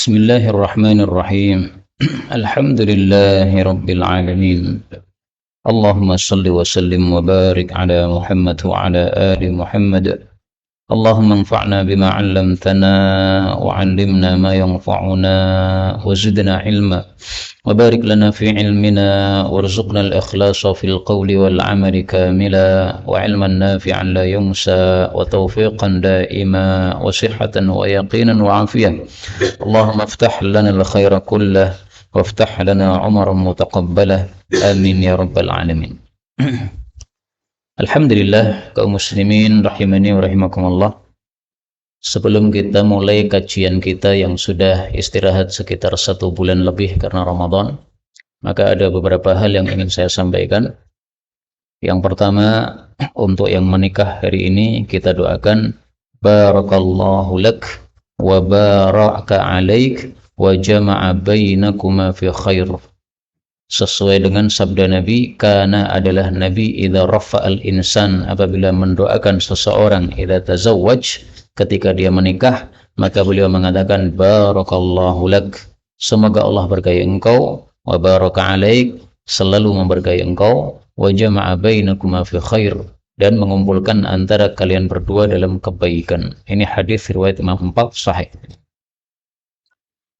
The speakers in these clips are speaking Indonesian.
Bismillahirrahmanirrahim. Alhamdulillahirabbil alamin. Allahumma shalli wa sallim wa barik ala Muhammad wa ala ali Muhammad. Allahumma anfa'na bima 'allamtana wa 'allimna ma yanfa'una wa zidna 'ilma wa barik lana fi 'ilmina warzuqna al-ikhlasa fil qawli wal 'amali kamila wa 'ilman nafi'an la yunsa wa tawfiqan daima wa sihhatan wa yaqinan wa 'afiyah. Allahumma iftah lana al-khaira kullah waftah lana 'umran mutaqabbalah. Amin ya rabbal alamin. Alhamdulillah kaum muslimin rahimani wa rahimakumullah. Sebelum kita mulai kajian kita yang sudah istirahat sekitar 1 bulan lebih karena Ramadan, maka ada beberapa hal yang ingin saya sampaikan. Yang pertama, untuk yang menikah hari ini kita doakan barakallahu lak wa baraka alaik wa jama'a bainakuma fi khair. Sesuai dengan sabda Nabi, karena adalah Nabi idza rafa'al insan, apabila mendoakan seseorang idza tazawwaj, ketika dia menikah, maka beliau mengatakan barakallahu lak, semoga Allah berkahi engkau, wa baraka alaik, selalu memberkahi engkau, wa jama'a bainakuma fi khair, dan mengumpulkan antara kalian berdua dalam kebaikan. Ini hadis riwayat Imam 4 sahih.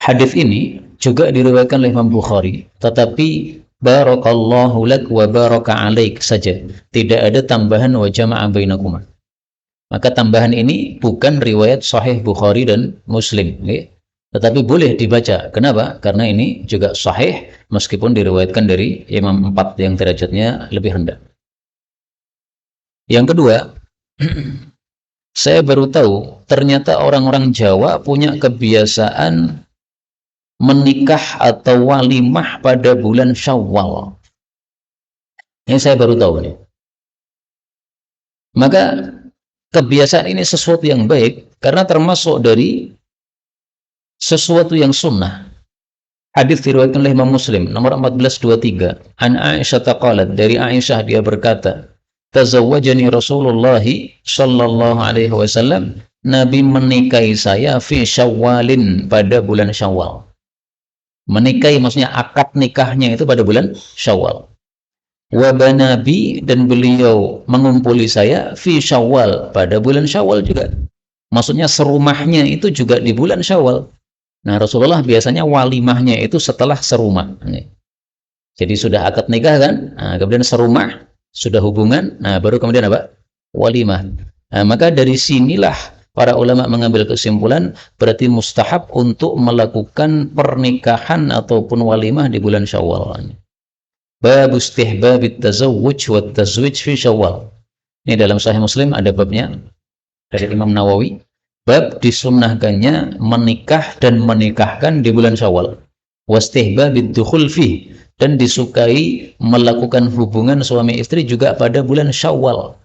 Hadis ini juga diriwayatkan oleh Imam Bukhari, tetapi barakallahu lak wa baraka alaik saja, tidak ada tambahan wa jama'a bainakuma. Maka tambahan ini bukan riwayat sahih Bukhari dan Muslim, okay? Tetapi boleh dibaca. Kenapa? Karena ini juga sahih meskipun diriwayatkan dari Imam 4 yang derajatnya lebih rendah. Yang kedua, saya baru tahu ternyata orang-orang Jawa punya kebiasaan menikah atau walimah pada bulan Syawal. Ini saya baru tahu nih. Maka kebiasaan ini sesuatu yang baik karena termasuk dari sesuatu yang sunnah. Hadis diriwayatkan oleh Imam Muslim nomor 1423. An Aisyah qalat, dari Aisyah dia berkata, tazawwajani Rasulullah sallallahu alaihi wasallam, Nabi menikahi saya fi Syawalin, pada bulan Syawal. Menikahi maksudnya akad nikahnya itu pada bulan Syawal. Wa banabi, dan beliau mengumpuli saya fi Syawal, pada bulan Syawal juga. Maksudnya serumahnya itu juga di bulan Syawal. Nah, Rasulullah biasanya walimahnya itu setelah serumah. Jadi sudah akad nikah kan, nah, kemudian serumah, sudah hubungan, nah baru kemudian apa? Walimah. Nah, maka dari sinilah para ulama mengambil kesimpulan berarti mustahab untuk melakukan pernikahan ataupun walimah di bulan Syawal. Bab istihbabit tazawwuj wa tazwij fi Syawal. Ini dalam Sahih Muslim ada babnya dari Imam Nawawi. Bab disunnahkannya menikah dan menikahkan di bulan Syawal. Wastihbabid dukhul fi, dan disukai melakukan hubungan suami istri juga pada bulan Syawal.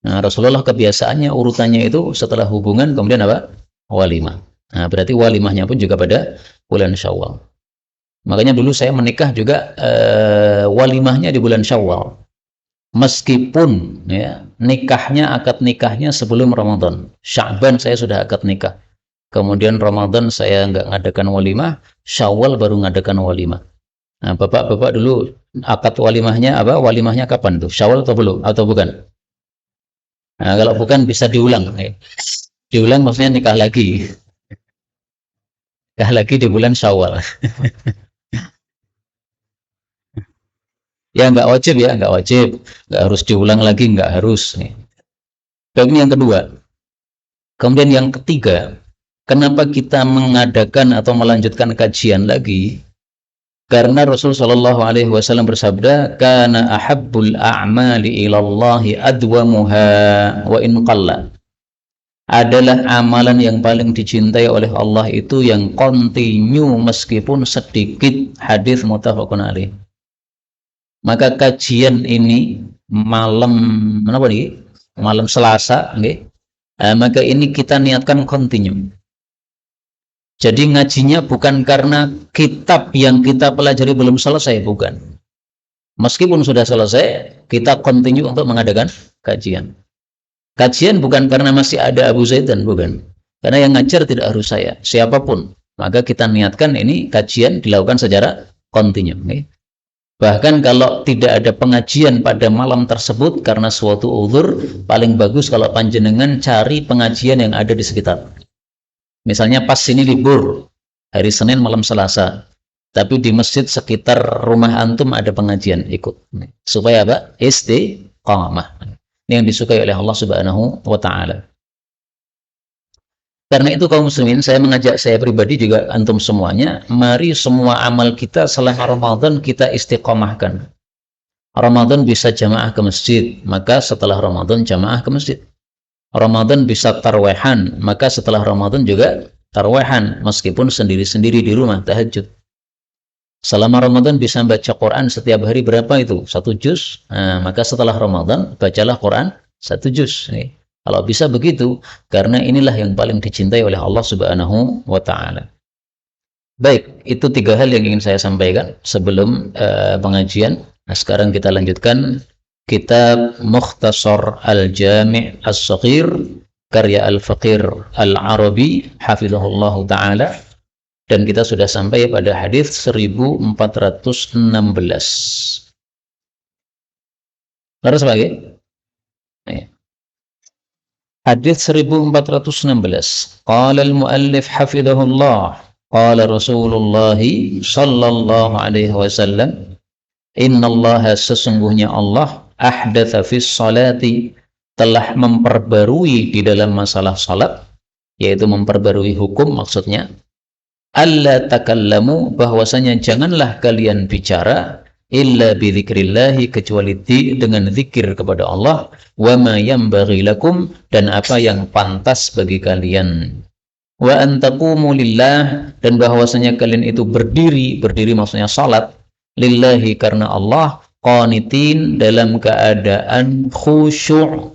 Nah, Rasulullah kebiasaannya urutannya itu setelah hubungan kemudian apa? Walimah. Nah, berarti walimahnya pun juga pada bulan Syawal. Makanya dulu saya menikah juga walimahnya di bulan Syawal. Meskipun ya, akad nikahnya sebelum Ramadan. Sya'ban saya sudah akad nikah. Kemudian Ramadan saya nggak ngadakan walimah, Syawal baru ngadakan walimah. Nah, bapak-bapak dulu akad walimahnya apa? Walimahnya kapan tuh? Syawal atau belum? Atau bukan? Nah, kalau bukan bisa diulang. Diulang maksudnya nikah lagi. Nikah lagi di bulan Syawal. Ya nggak wajib ya, nggak wajib. Nggak harus diulang lagi, nggak harus. Ini yang kedua. Kemudian yang ketiga, kenapa kita mengadakan atau melanjutkan kajian lagi? Karena Rasul Shallallahu Alaihi Wasallam bersabda, "Kana ahabbul a'mali ilallahi adwamuha wa in qalla." Adalah amalan yang paling dicintai oleh Allah itu yang kontinu meskipun sedikit. Hadis muttafaqun alaih. Maka kajian ini malam malam Selasa, okay? Maka ini kita niatkan kontinu. Jadi ngajinya bukan karena kitab yang kita pelajari belum selesai, bukan. Meskipun sudah selesai, kita continue untuk mengadakan kajian. Kajian bukan karena masih ada Abu Zaidan, bukan. Karena yang ngajar tidak harus saya, siapapun. maka kita niatkan ini kajian dilakukan secara kontinu. Bahkan kalau tidak ada pengajian pada malam tersebut karena suatu uzur, paling bagus kalau panjenengan cari pengajian yang ada di sekitar. Misalnya pas ini libur, hari Senin malam Selasa, tapi di masjid sekitar rumah antum ada pengajian, ikut. Supaya apa? Istiqamah. Ini yang disukai oleh Allah Subhanahu wa Ta'ala. Karena itu kaum muslimin, saya mengajak saya pribadi juga antum semuanya, mari semua amal kita selama Ramadan kita istiqomahkan. Ramadan bisa jamaah ke masjid, maka setelah Ramadan jamaah ke masjid. Ramadan bisa tarwehan, maka setelah Ramadan juga tarwehan, meskipun sendiri-sendiri di rumah, tahajud. Selama Ramadan bisa baca Quran setiap hari berapa itu? 1 juz. Nah, maka setelah Ramadan bacalah Quran 1 juz. Kalau bisa begitu, karena inilah yang paling dicintai oleh Allah Subhanahu wa Ta'ala. Baik, itu 3 hal yang ingin saya sampaikan sebelum pengajian. Nah, sekarang kita lanjutkan kitab Mukhtasar Al-Jami' As-Saghir karya Al-Faqir Al-Arabi hafizahullah Ta'ala, dan kita sudah sampai pada hadis 1416. Lalu sebagai hadis 1416. Qala al-muallif hafizahullah, qala Rasulullah sallallahu alaihi wasallam, innallaha, sesungguhnya Allah, ahdatsa fis salati, telah memperbarui di dalam masalah salat, yaitu memperbarui hukum, maksudnya alla takallamu, bahwasanya janganlah kalian bicara illa bidzikrillahi, kecuali dengan zikir kepada Allah, wa ma yanbaghi lakum, dan apa yang pantas bagi kalian, wa an taqumu lillah, dan bahwasanya kalian itu berdiri maksudnya salat, lillahi, karena Allah, qanitin, dalam keadaan khusyuk.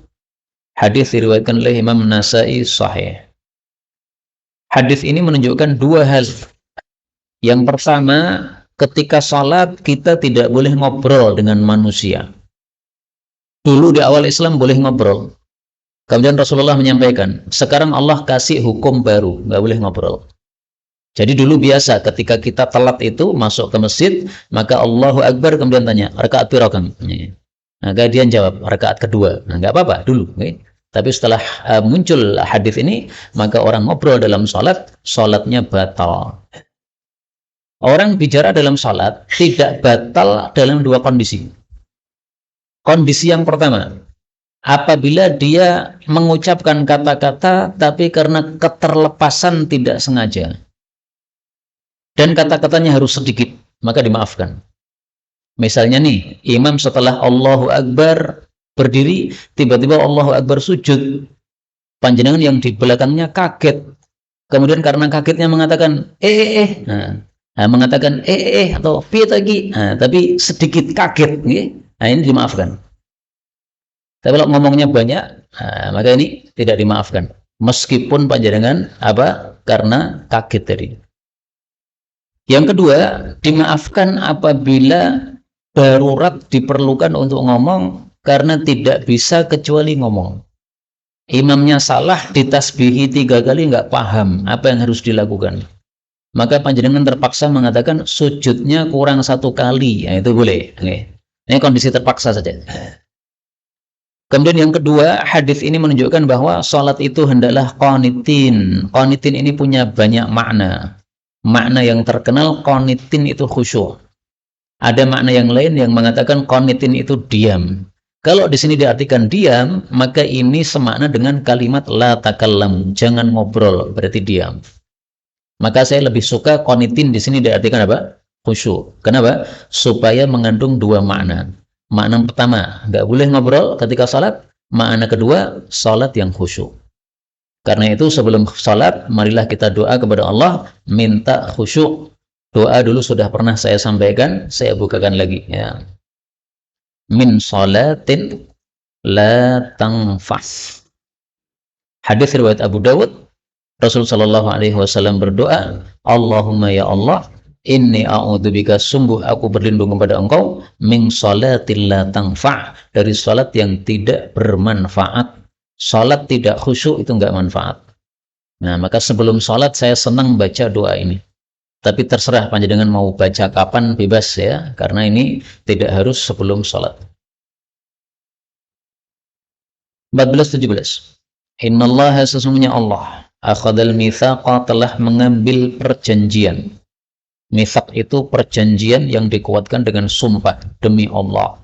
Hadis diriwayatkan oleh Imam Nasai sahih. Hadis ini menunjukkan 2 hal. Yang pertama, ketika salat kita tidak boleh ngobrol dengan manusia. Dulu di awal Islam boleh ngobrol. Kemudian Rasulullah menyampaikan, sekarang Allah kasih hukum baru, nggak boleh ngobrol. Jadi dulu biasa ketika kita telat itu masuk ke masjid, maka Allahu Akbar, kemudian tanya, rakaat pirokam? Maka dia jawab, rakaat kedua. Nah, nggak apa-apa dulu. Tapi setelah muncul hadis ini, maka orang ngobrol dalam salat, salatnya batal. Orang bicara dalam salat tidak batal dalam 2 kondisi. Kondisi yang pertama, apabila dia mengucapkan kata-kata tapi karena keterlepasan tidak sengaja, dan kata-katanya harus sedikit, maka dimaafkan. Misalnya nih, imam setelah Allahu Akbar berdiri, tiba-tiba Allahu Akbar sujud, panjenengan yang di belakangnya kaget, kemudian karena kagetnya mengatakan mengatakan atau piye lagi, tapi sedikit kaget, nah ini dimaafkan. Tapi kalau ngomongnya banyak, maka ini tidak dimaafkan, meskipun panjenengan karena kaget tadi. Yang kedua, dimaafkan apabila darurat diperlukan untuk ngomong karena tidak bisa kecuali ngomong. Imamnya salah, ditasbihi 3 kali, nggak paham apa yang harus dilakukan, maka panjenengan terpaksa mengatakan sujudnya kurang 1 kali, ya, itu boleh. Ini kondisi terpaksa saja. Kemudian yang kedua, hadis ini menunjukkan bahwa sholat itu hendaklah qanitin. Qanitin ini punya banyak makna. Makna yang terkenal, qanitin itu khusyuk. Ada makna yang lain yang mengatakan qanitin itu diam. Kalau di sini diartikan diam, maka ini semakna dengan kalimat la takallam, jangan ngobrol, berarti diam. Maka saya lebih suka qanitin di sini diartikan apa? Khusyuk. Kenapa? Supaya mengandung 2 makna. Makna pertama, nggak boleh ngobrol ketika salat. Makna kedua, salat yang khusyuk. Karena itu sebelum salat, marilah kita doa kepada Allah, minta khusyuk. Doa dulu sudah pernah saya sampaikan, saya bukakan lagi. Ya. Min salatin la tangfas. Hadis riwayat Abu Dawud, Rasulullah Shallallahu Alaihi Wasallam berdoa, Allahumma ya Allah, inni a'udzubika, sungguh aku berlindung kepada Engkau, min salatil la tangfa', dari salat yang tidak bermanfaat. Salat tidak khusyuk itu enggak manfaat. Nah, maka sebelum sholat saya senang baca doa ini. Tapi terserah panjenengan mau baca kapan, bebas ya, karena ini tidak harus sebelum sholat. 14-17. Innallaha, sesungguhnya Allah, akhadal mithaqa, telah mengambil perjanjian. Mithaq itu perjanjian yang dikuatkan dengan sumpah demi Allah.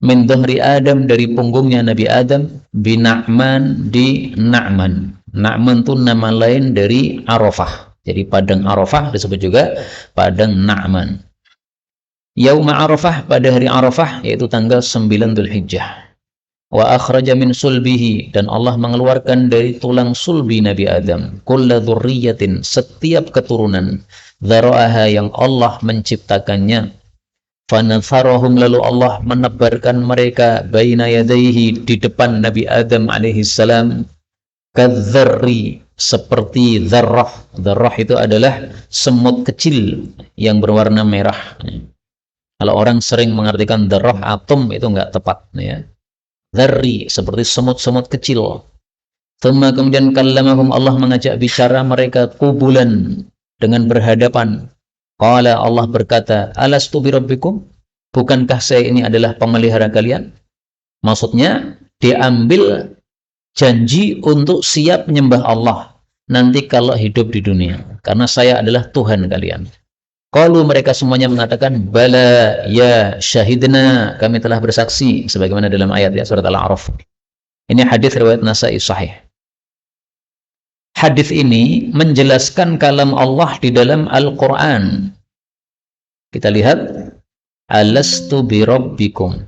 Min dhahri Adam, dari punggungnya Nabi Adam, bina'man, di Na'man. Na'man itu nama lain dari Arafah. Jadi padang Arafah disebut juga padang Na'man. Yauma Arafah, pada hari Arafah, yaitu tanggal 9 Dzulhijjah. Wa akhraja min sulbihi, dan Allah mengeluarkan dari tulang sulbi Nabi Adam, kulla dzurriyyatin, setiap keturunan, dzara'aha, yang Allah menciptakannya. Fanatharahum, lalu Allah menebarkan mereka, baina yadayhi, di depan Nabi Adam alaihi salam, kadzarri, seperti dzarrah. Dzarrah itu adalah semut kecil yang berwarna merah. Kalau orang sering mengartikan dzarrah atom, itu enggak tepat ya. Dzarri, seperti semut-semut kecil. Thumma, kemudian kallamahum, Allah mengajak bicara mereka kubulan, dengan berhadapan. Qala, Allah berkata, alastu birabbikum, bukankah saya ini adalah pemelihara kalian? Maksudnya diambil janji untuk siap menyembah Allah nanti kalau hidup di dunia, karena saya adalah Tuhan kalian. Qalu, mereka semuanya mengatakan, bala ya syahidna, kami telah bersaksi, sebagaimana dalam ayat ya, surat Al-A'raf. Ini hadis riwayat Nasa'i sahih. Hadis ini menjelaskan kalam Allah di dalam Al-Quran. Kita lihat, alastu birabbikum.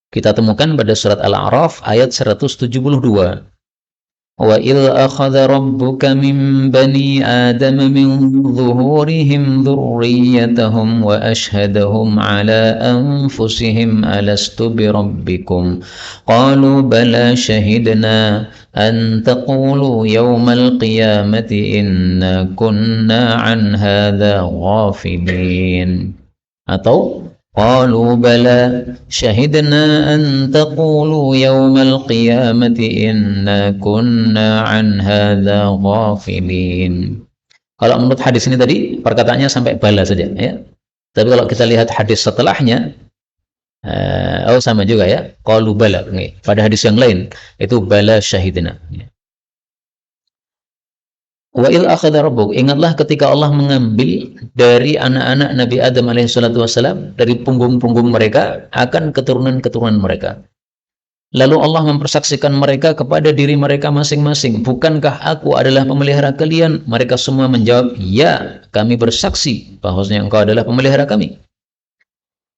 Kita temukan pada surat Al-A'raf ayat 172. Wa idh akhadha rabbuka min bani Adam min zuhurihim dhurriyyatahum wa ashhadahum ala anfusihim alastu birabbikum qalu bala shahidna an taqulu yawmal qiyamati inna kunna an hadha ghafilin. Atau qalu bala syahidna an taqulu yawmal qiyamati inna kunna an hadza ghafilin. Kalau menurut hadis ini tadi perkataannya sampai bala saja ya. Tapi kalau kita lihat hadis setelahnya, sama juga ya, qalu bala. Pada hadis yang lain itu bala syahidna. Wa il akhadha rabbuk, ingatlah ketika Allah mengambil dari anak-anak Nabi Adam alaihissalatu wassalam, dari punggung-punggung mereka akan keturunan-keturunan mereka. Lalu Allah mempersaksikan mereka kepada diri mereka masing-masing, bukankah aku adalah pemelihara kalian? Mereka semua menjawab, ya, kami bersaksi bahwasanya engkau adalah pemelihara kami.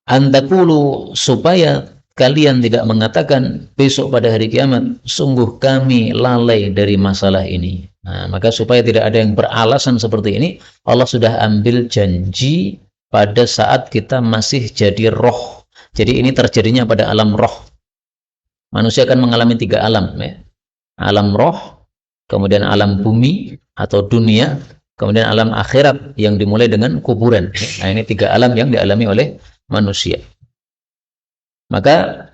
Antakulu, supaya kalian tidak mengatakan besok pada hari kiamat, sungguh kami lalai dari masalah ini. Nah, maka supaya tidak ada yang beralasan seperti ini, Allah sudah ambil janji pada saat kita masih jadi roh. Jadi ini terjadinya pada alam roh. Manusia akan mengalami 3 alam ya. Alam roh, kemudian alam bumi atau dunia, kemudian alam akhirat yang dimulai dengan kuburan. Nah, ini 3 alam yang dialami oleh manusia. Maka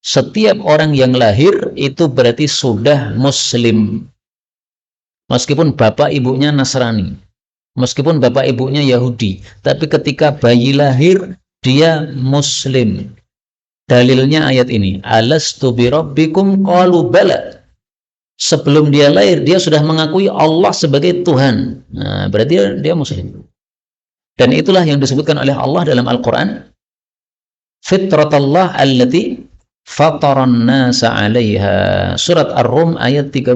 setiap orang yang lahir itu berarti sudah muslim. Meskipun bapak ibunya Nasrani, meskipun bapak ibunya Yahudi, tapi ketika bayi lahir dia muslim. Dalilnya ayat ini, alastu birabbikum qalu bala. Sebelum dia lahir dia sudah mengakui Allah sebagai Tuhan. Nah, berarti dia muslim. Dan itulah yang disebutkan oleh Allah dalam Al-Qur'an, fitratallah allati fataran nasa 'alaiha. Surat Ar-Rum ayat 30.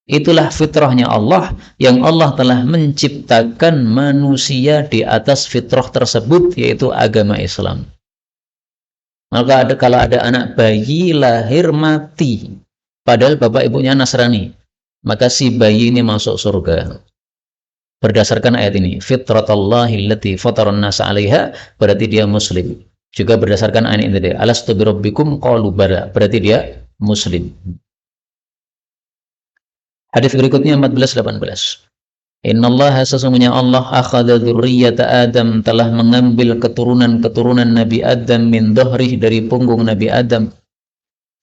Itulah fitrahnya Allah yang Allah telah menciptakan manusia di atas fitrah tersebut, yaitu agama Islam. Maka kalau ada anak bayi lahir mati padahal bapak ibunya Nasrani, maka si bayi ini masuk surga. Berdasarkan ayat ini, fitratallahi allati fataran nasa 'alaiha, berarti dia muslim. Juga berdasarkan ayat ini tadi, alastu birabbikum qalu bala, berarti dia muslim. Hadis berikutnya 14-18. Innallaha, sesungguhnya Allah, akhadha dzurriyyata Adam, telah mengambil keturunan-keturunan Nabi Adam, min dhahrih, dari punggung Nabi Adam.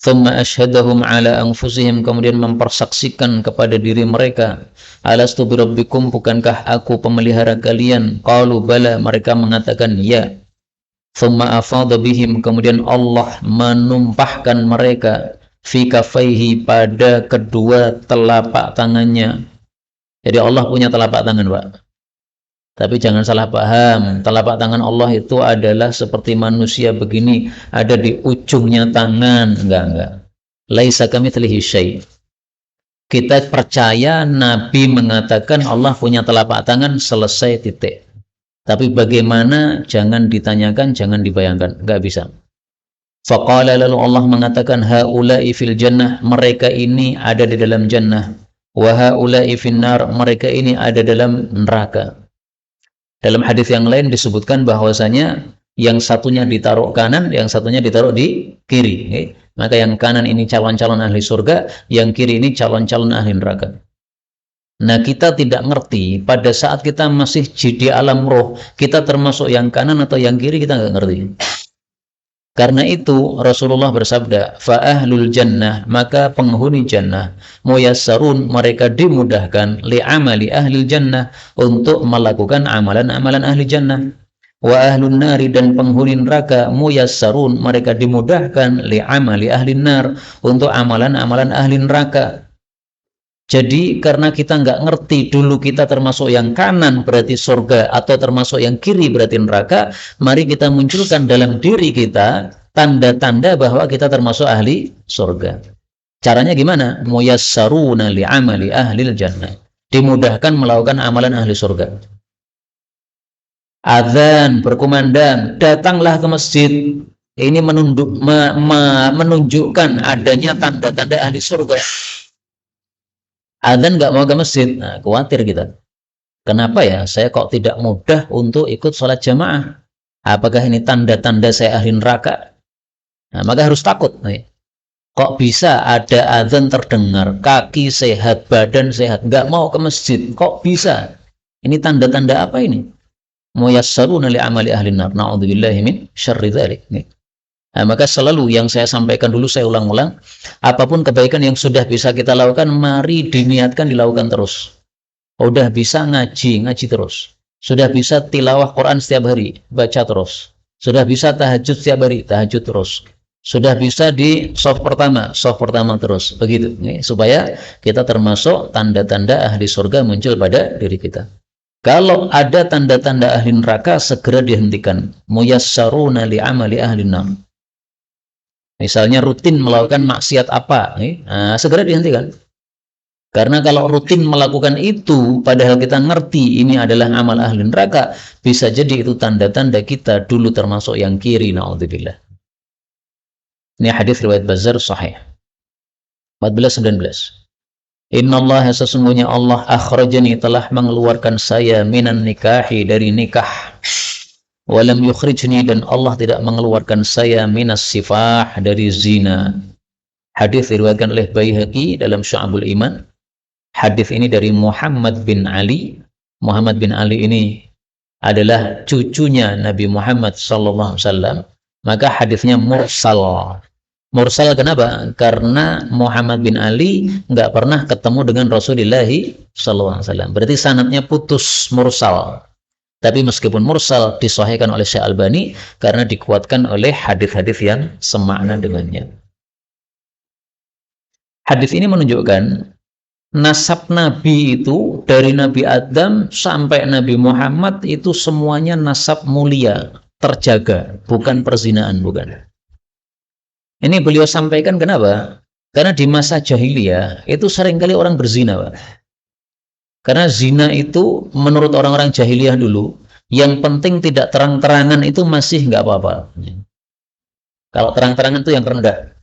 thumma asyhadahum ala anfusihim, kemudian mempersaksikan kepada diri mereka, alastu birabbikum, bukankah aku pemelihara kalian? Qalu bala, mereka mengatakan ya. Thumma afadha bihim, kemudian Allah menumpahkan mereka fi kafaihi, pada kedua telapak tangannya. Jadi Allah punya telapak tangan, Pak. Tapi jangan salah paham, telapak tangan Allah itu adalah seperti manusia begini, ada di ujungnya tangan. Enggak. Laisa kamitslihi syai'. Kita percaya Nabi mengatakan Allah punya telapak tangan, selesai, titik. Tapi bagaimana, jangan ditanyakan, jangan dibayangkan, enggak bisa. Faqala, lalu Allah mengatakan, haula'i fil jannah, mereka ini ada di dalam jannah. Wa haula'i finnar, mereka ini ada dalam neraka. Dalam hadis yang lain disebutkan bahwasanya yang satunya ditaruh kanan, yang satunya ditaruh di kiri. Okay? Maka yang kanan ini calon-calon ahli surga, yang kiri ini calon-calon ahli neraka. Nah, kita tidak ngerti pada saat kita masih di alam roh, kita termasuk yang kanan atau yang kiri, kita nggak ngerti. Karena itu Rasulullah bersabda, fa ahlul jannah, maka penghuni jannah, muyassarun, mereka dimudahkan, li amali ahlil jannah, untuk melakukan amalan-amalan ahli jannah. Wa ahlun nari, dan penghuni neraka, muyassarun, mereka dimudahkan, li amali ahli nar, untuk amalan-amalan ahli neraka. Jadi karena kita nggak ngerti dulu kita termasuk yang kanan berarti surga atau termasuk yang kiri berarti neraka, mari kita munculkan dalam diri kita tanda-tanda bahwa kita termasuk ahli surga. Caranya gimana? Muyassaruna li'amali ahlil jannah. Dimudahkan melakukan amalan ahli surga. Adzan berkumandang, datanglah ke masjid. Ini menunjukkan adanya tanda-tanda ahli surga. Adzan nggak mau ke masjid, nah, khawatir kita. Kenapa ya? Saya kok tidak mudah untuk ikut sholat jamaah? Apakah ini tanda-tanda saya ahli neraka? Nah, maka harus takut. Nih. Kok bisa ada adzan terdengar, kaki sehat, badan sehat, nggak mau ke masjid? Kok bisa? Ini tanda-tanda apa ini? Muyassaruna li amali ahli nar. Na'udzubillahi min syarri dzalik. Nah, maka selalu yang saya sampaikan dulu, saya ulang-ulang, apapun kebaikan yang sudah bisa kita lakukan, mari diniatkan dilakukan terus. Udah bisa ngaji terus. Sudah bisa tilawah Quran setiap hari, baca terus. Sudah bisa tahajud setiap hari, tahajud terus. Sudah bisa di soft pertama terus. Begitu, supaya kita termasuk tanda-tanda ahli surga muncul pada diri kita. Kalau ada tanda-tanda ahli neraka, segera dihentikan. Muyassaruna li amali ahli nar. Misalnya rutin melakukan maksiat apa, nah, segera dihentikan. Karena kalau rutin melakukan itu, padahal kita ngerti ini adalah amal ahli neraka, bisa jadi itu tanda-tanda kita dulu termasuk yang kiri, na'udzubillah. Ini hadis riwayat Bazzar sahih. 14-19. Innallaha, sesungguhnya Allah, akhrajani, telah mengeluarkan saya, minan nikahi, dari nikah. Walam yukhrijni, dan Allah tidak mengeluarkan saya, minas sifah, dari zina. Hadis diriwayatkan oleh Baihaqi dalam Syu'abul Iman. Hadis ini dari Muhammad bin Ali. Muhammad bin Ali ini adalah cucunya Nabi Muhammad SAW. Maka hadisnya mursal. Mursal kenapa? Karena Muhammad bin Ali nggak pernah ketemu dengan Rasulullah SAW. Berarti sanadnya putus, mursal. Tapi meskipun mursal, disahihkan oleh Syekh Albani karena dikuatkan oleh hadis-hadis yang semakna dengannya. Hadis ini menunjukkan nasab Nabi itu dari Nabi Adam sampai Nabi Muhammad itu semuanya nasab mulia, terjaga, bukan perzinaan, bukan. Ini beliau sampaikan kenapa? Karena di masa jahiliyah itu seringkali orang berzina, Pak. Karena zina itu menurut orang-orang jahiliyah dulu, yang penting tidak terang-terangan itu masih nggak apa-apa. Kalau terang-terangan itu yang rendah.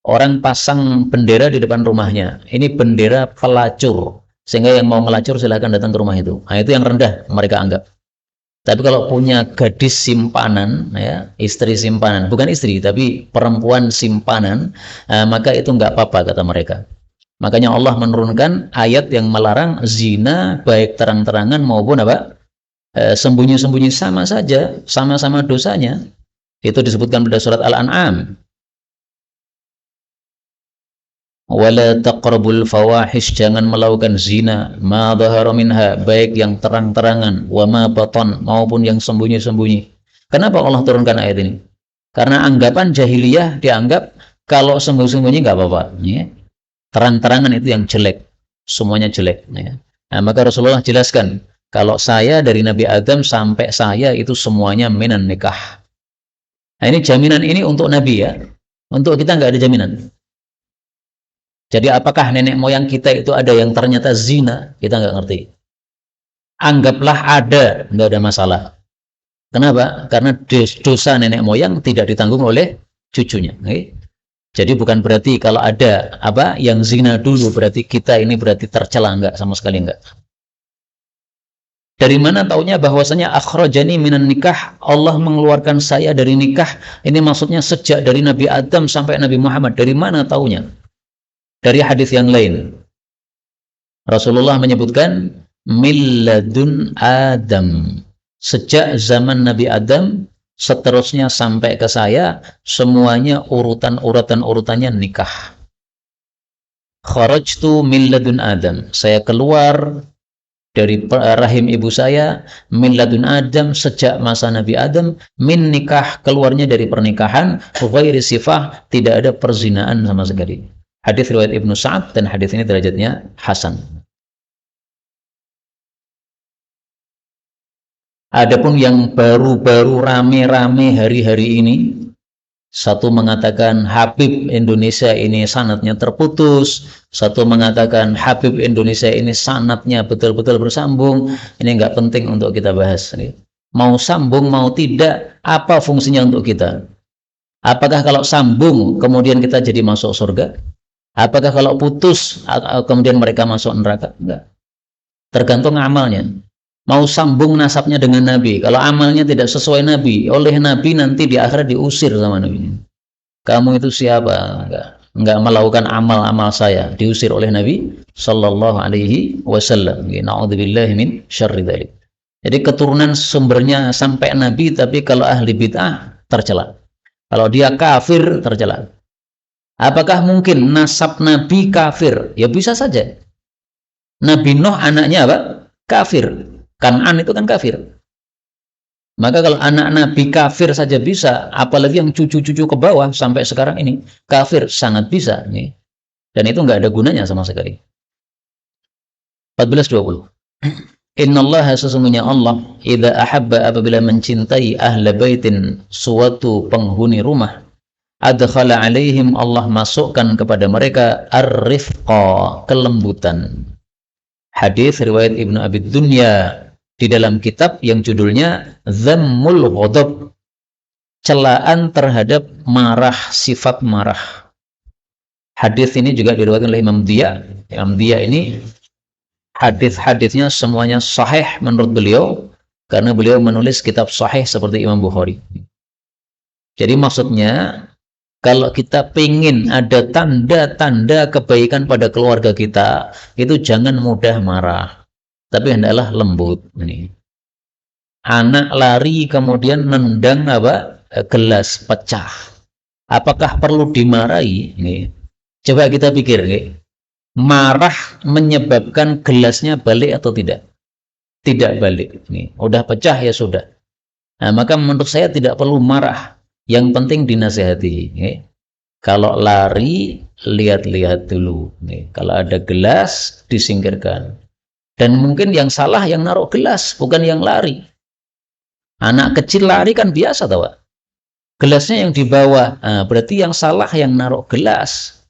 Orang pasang bendera di depan rumahnya. Ini bendera pelacur. Sehingga yang mau melacur silahkan datang ke rumah itu. Nah, itu yang rendah mereka anggap. Tapi kalau punya gadis simpanan, ya, istri simpanan, bukan istri, tapi perempuan simpanan, maka itu nggak apa-apa kata mereka. Makanya Allah menurunkan ayat yang melarang zina baik terang-terangan maupun apa? Sembunyi-sembunyi, sama saja, sama-sama dosanya. Itu disebutkan pada surat Al-An'am. Wala taqrabul fawahish, jangan melakukan zina, ma dhahara minha, baik yang terang-terangan, wa ma batan, maupun yang sembunyi-sembunyi. Kenapa Allah turunkan ayat ini? Karena anggapan jahiliyah dianggap kalau sembunyi-sembunyi nggak apa-apa, ya. Terang-terangan itu yang jelek, semuanya jelek, ya. Nah, maka Rasulullah jelaskan, kalau saya dari Nabi Adam sampai saya itu semuanya minan nikah. Nah, ini jaminan ini untuk Nabi, ya. Untuk kita nggak ada jaminan. Jadi apakah nenek moyang kita itu ada yang ternyata zina? Kita nggak ngerti. Anggaplah ada, nggak ada masalah. Kenapa? Karena dosa nenek moyang tidak ditanggung oleh cucunya. Okay? Jadi bukan berarti kalau ada apa yang zina dulu berarti kita ini berarti tercela, enggak, sama sekali enggak. Dari mana taunya bahwasanya akhrajani minan nikah, Allah mengeluarkan saya dari nikah? Ini maksudnya sejak dari Nabi Adam sampai Nabi Muhammad. Dari mana taunya? Dari hadis yang lain. Rasulullah menyebutkan milladun Adam. Sejak zaman Nabi Adam seterusnya sampai ke saya, semuanya urutannya nikah. Kharajtu milladun Adam. Saya keluar dari rahim ibu saya, milladun Adam, sejak masa Nabi Adam, min nikah, keluarnya dari pernikahan, ghairi sifah, tidak ada perzinaan sama sekali. Hadis riwayat Ibnu Sa'ad dan hadis ini derajatnya hasan. Adapun yang baru-baru rame-rame hari-hari ini, satu mengatakan Habib Indonesia ini sanadnya terputus, satu mengatakan Habib Indonesia ini sanadnya betul-betul bersambung. Ini nggak penting untuk kita bahas. Mau sambung mau tidak, apa fungsinya untuk kita? Apakah kalau sambung kemudian kita jadi masuk surga? Apakah kalau putus kemudian mereka masuk neraka? Enggak. Tergantung amalnya. Mau sambung nasabnya dengan Nabi, kalau amalnya tidak sesuai Nabi, oleh Nabi nanti di akhirat diusir sama Nabi. Kamu itu siapa? Enggak melakukan amal-amal saya, diusir oleh Nabi sallallahu alaihi wasallam. Na'udzubillahi min syarri dzalik. Jadi keturunan sumbernya sampai Nabi, tapi kalau ahli bid'ah tercela. Kalau dia kafir tercela. Apakah mungkin nasab Nabi kafir? Ya bisa saja. Nabi Nuh anaknya apa? Kafir. Kan'an itu kan kafir. Maka kalau anak Nabi kafir saja bisa, apalagi yang cucu-cucu ke bawah sampai sekarang ini kafir, sangat bisa. Dan itu nggak ada gunanya sama sekali. 14:20. Innallaha, sesungguhnya Allah, idza ahabba, apabila mencintai ahla baitin, suatu penghuni rumah, adkhala alaihim, Allah masukkan kepada mereka ar-rifqa, kelembutan. Hadis riwayat Ibnu Abi Dunya di dalam kitab yang judulnya Dhammul Ghadab, celaan terhadap marah, sifat marah. Hadis ini juga diriwayatkan oleh Imam Diya. Imam Diya ini hadis-hadisnya semuanya sahih menurut beliau, karena beliau menulis kitab sahih seperti Imam Bukhari. Jadi maksudnya, kalau kita pengen ada tanda-tanda kebaikan pada keluarga kita, itu jangan mudah marah, tapi hendaklah lembut. Anak lari kemudian nendang apa? Gelas pecah. Apakah perlu dimarahi? Coba kita pikir, marah menyebabkan gelasnya balik atau tidak? Tidak balik. Udah pecah ya sudah. Nah, maka menurut saya tidak perlu marah. Yang penting dinasihati. Kalau lari, lihat-lihat dulu. Kalau ada gelas, disingkirkan. Dan mungkin yang salah yang naruh gelas, bukan yang lari. Anak kecil lari kan biasa, tahu? Gelasnya yang dibawa. Nah, berarti yang salah yang naruh gelas.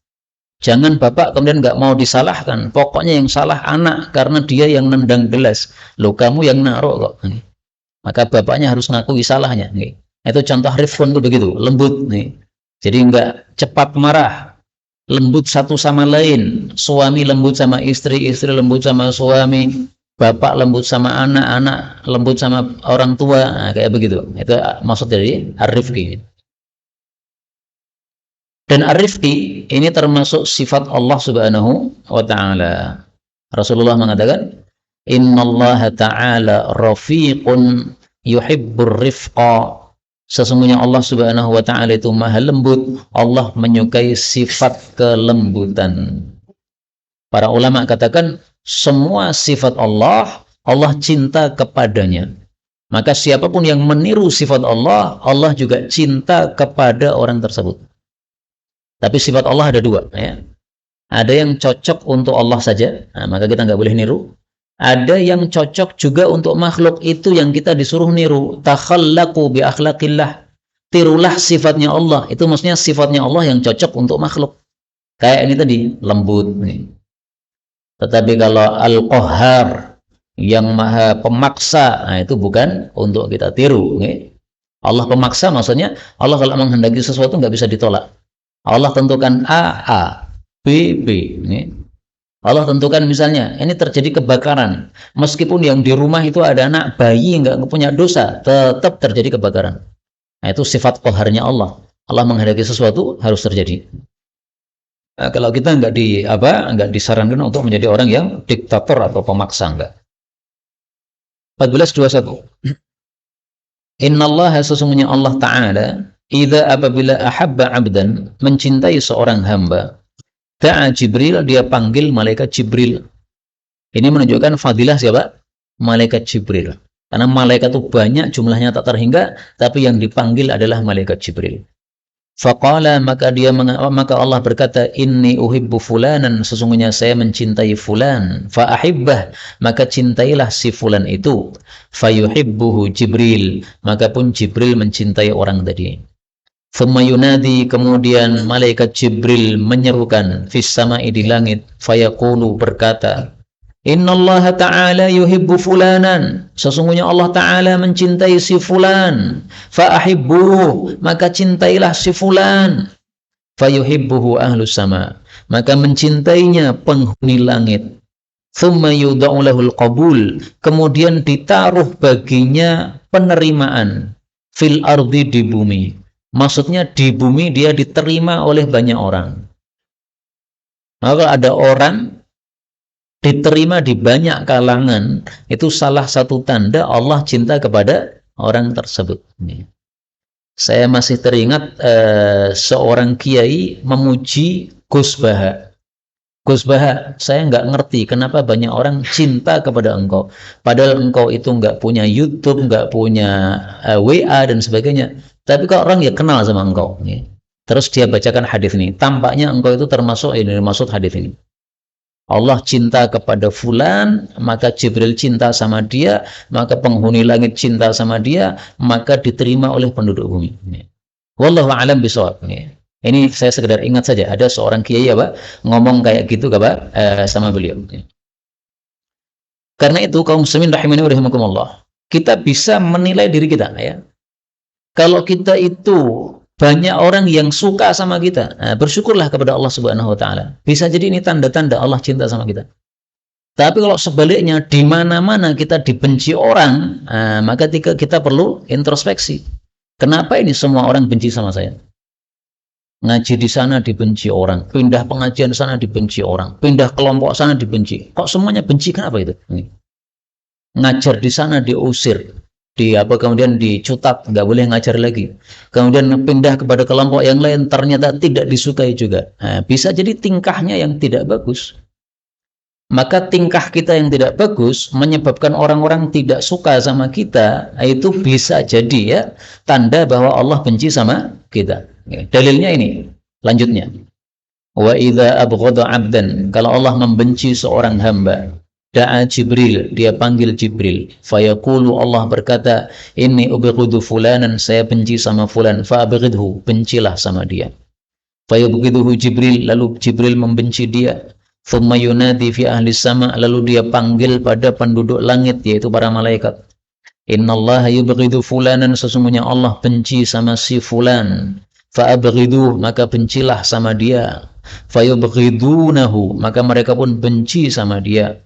Jangan bapak kemudian nggak mau disalahkan. Pokoknya yang salah anak, karena dia yang nendang gelas. Loh, kamu yang naruh kok. Maka bapaknya harus ngakui salahnya. Itu contoh rifqun itu begitu, lembut. Jadi nggak cepat marah, lembut satu sama lain. Suami lembut sama istri, istri lembut sama suami, bapak lembut sama anak, anak lembut sama orang tua. Nah, kayak begitu. Itu maksud dari ar-rifqi. Dan ar-rifqi ini termasuk sifat Allah Subhanahu wa ta'ala. Rasulullah mengatakan, innallaha ta'ala rafiqun yuhibbur rifqa. Sesungguhnya Allah Subhanahu wa taala itu maha lembut, Allah menyukai sifat kelembutan. Para ulama katakan semua sifat Allah, Allah cinta kepadanya. Maka siapapun yang meniru sifat Allah, Allah juga cinta kepada orang tersebut. Tapi sifat Allah ada dua, ya. Ada yang cocok untuk Allah saja, nah, maka kita nggak boleh niru. Ada yang cocok juga untuk makhluk, itu yang kita disuruh niru. Takhallaqu bi akhlaqillah. Tirulah sifatnya Allah. Itu maksudnya sifatnya Allah yang cocok untuk makhluk. Kayak ini tadi, lembut nih. Tetapi kalau Al-Qahhar, yang maha pemaksa, nah itu bukan untuk kita tiru nih. Allah pemaksa maksudnya Allah kalau menghendaki sesuatu nggak bisa ditolak. Allah tentukan A, B, B nih. Allah tentukan misalnya ini terjadi kebakaran, meskipun yang di rumah itu ada anak bayi nggak punya dosa, tetap terjadi kebakaran. Nah, itu sifat qaharnya Allah. Allah menghendaki sesuatu harus terjadi. Nah, kalau kita nggak disarankan untuk menjadi orang yang diktator atau pemaksa, enggak. 14:21. Innallaha, sesungguhnya Allah Ta'ala, idza apabila ahabba abdan, mencintai seorang hamba, da'a Jibril, dia panggil malaikat Jibril. Ini menunjukkan fadilah siapa? Malaikat Jibril. Karena malaikat itu banyak, jumlahnya tak terhingga, tapi yang dipanggil adalah malaikat Jibril. Faqala, maka Allah berkata, inni uhibbu fulanan, sesungguhnya saya mencintai fulan. Fa'ahibbah, maka cintailah si fulan itu. Fayuhibbuhu Jibril, maka pun Jibril mencintai orang tadi. Thumma yunadi, kemudian malaikat Jibril menyerukan fis sama'i, di langit, fayaqulu, berkata, innallaha ta'ala yuhibbu fulanan, sesungguhnya Allah Ta'ala mencintai si fulan. Fa'ahibbuhu, maka cintailah si fulan. Fayuhibbuhu ahlus sama, maka mencintainya penghuni langit. Thumma yudha'u lahul qabul, kemudian ditaruh baginya penerimaan. Fil ardi, di bumi. Maksudnya di bumi dia diterima oleh banyak orang. Maka ada orang diterima di banyak kalangan, itu salah satu tanda Allah cinta kepada orang tersebut. Saya masih teringat seorang kiai memuji Gus Baha. Gus Baha, saya nggak ngerti kenapa banyak orang cinta kepada engkau. Padahal engkau itu nggak punya YouTube, nggak punya WA dan sebagainya. Tapi kalau orang ya kenal sama engkau. Terus dia bacakan hadis ini. Tampaknya engkau itu termasuk, ini maksud hadis ini. Allah cinta kepada fulan, maka Jibril cinta sama dia, maka penghuni langit cinta sama dia, maka diterima oleh penduduk bumi. Wallahu a'lam bishawab. Ini saya sekedar ingat saja, ada seorang kiai ngomong kayak gitu sama beliau. Karena itu kaum muslimin rahimani wa rahimakumullah, kita bisa menilai diri kita, ya. Kalau kita itu banyak orang yang suka sama kita, bersyukurlah kepada Allah Subhanahu wa taala. Bisa jadi ini tanda-tanda Allah cinta sama kita. Tapi kalau sebaliknya, di mana-mana kita dibenci orang, maka kita perlu introspeksi. Kenapa ini semua orang benci sama saya? Ngaji di sana dibenci orang, pindah pengajian sana dibenci orang, pindah kelompok sana dibenci. Kok semuanya benci? Kenapa itu? Ngajar di sana diusir, kemudian dicutat, nggak boleh ngajar lagi. Kemudian pindah kepada kelompok yang lain, ternyata tidak disukai juga. Bisa jadi tingkahnya yang tidak bagus. Maka tingkah kita yang tidak bagus menyebabkan orang-orang tidak suka sama kita, itu bisa jadi, ya, tanda bahwa Allah benci sama kita. Dalilnya ini, lanjutnya. Wa idza abghadha 'abdan, kalau Allah membenci seorang hamba, da'a Jibril, dia panggil Jibril. Fayaqulu, Allah berkata, inni ubghidu fulanan, saya benci sama fulan. Fa'abghidhu, bencilah sama dia. Fayubghiduhu Jibril, lalu Jibril membenci dia. Thumma yunadi fi ahli sama, lalu dia panggil pada penduduk langit, yaitu para malaikat. Innallaha yubghidu fulanan, sesungguhnya Allah benci sama si fulan. Fa'abghidhu, maka bencilah sama dia. Fayubghidunahu, maka mereka pun benci sama dia.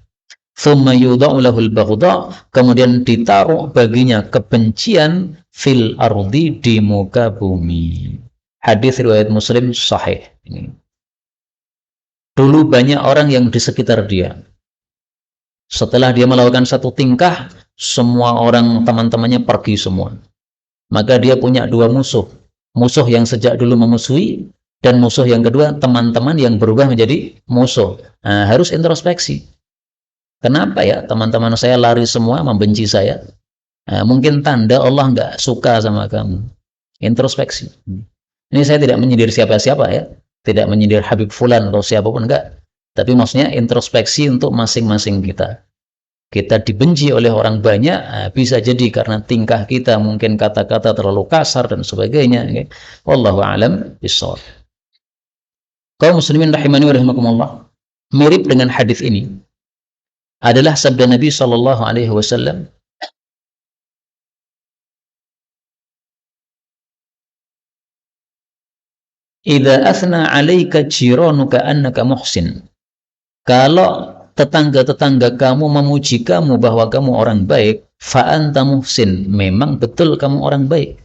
Thumma yudha'u lahul baghdha, kemudian ditaruh baginya kebencian fil ardi, di muka bumi. Hadis riwayat Muslim sahih. Dulu banyak orang yang di sekitar dia. Setelah dia melakukan satu tingkah, semua orang teman-temannya pergi semua. maka dia punya dua musuh. Musuh yang sejak dulu memusuhi, dan musuh yang kedua teman-teman yang berubah menjadi musuh. Nah, harus introspeksi. Kenapa ya teman-teman saya lari semua membenci saya? Nah, mungkin tanda Allah nggak suka sama kamu. Introspeksi. Ini saya tidak menyindir siapa-siapa ya, tidak menyindir Habib Fulan atau siapapun, enggak. Tapi maksudnya introspeksi untuk masing-masing kita. Kita dibenci oleh orang banyak, nah, bisa jadi karena tingkah kita, mungkin kata-kata terlalu kasar dan sebagainya. Okay? Wallahu a'lam bishawab. Kaum muslimin rahimani wa rahimakumullah, mirip dengan hadis ini adalah sabda Nabi sallallahu alaihi wasallam, "Idza athna 'alaika jiranuka annaka muhsin." Kalau tetangga-tetangga kamu memuji kamu bahwa kamu orang baik, fa anta muhsin, memang betul kamu orang baik.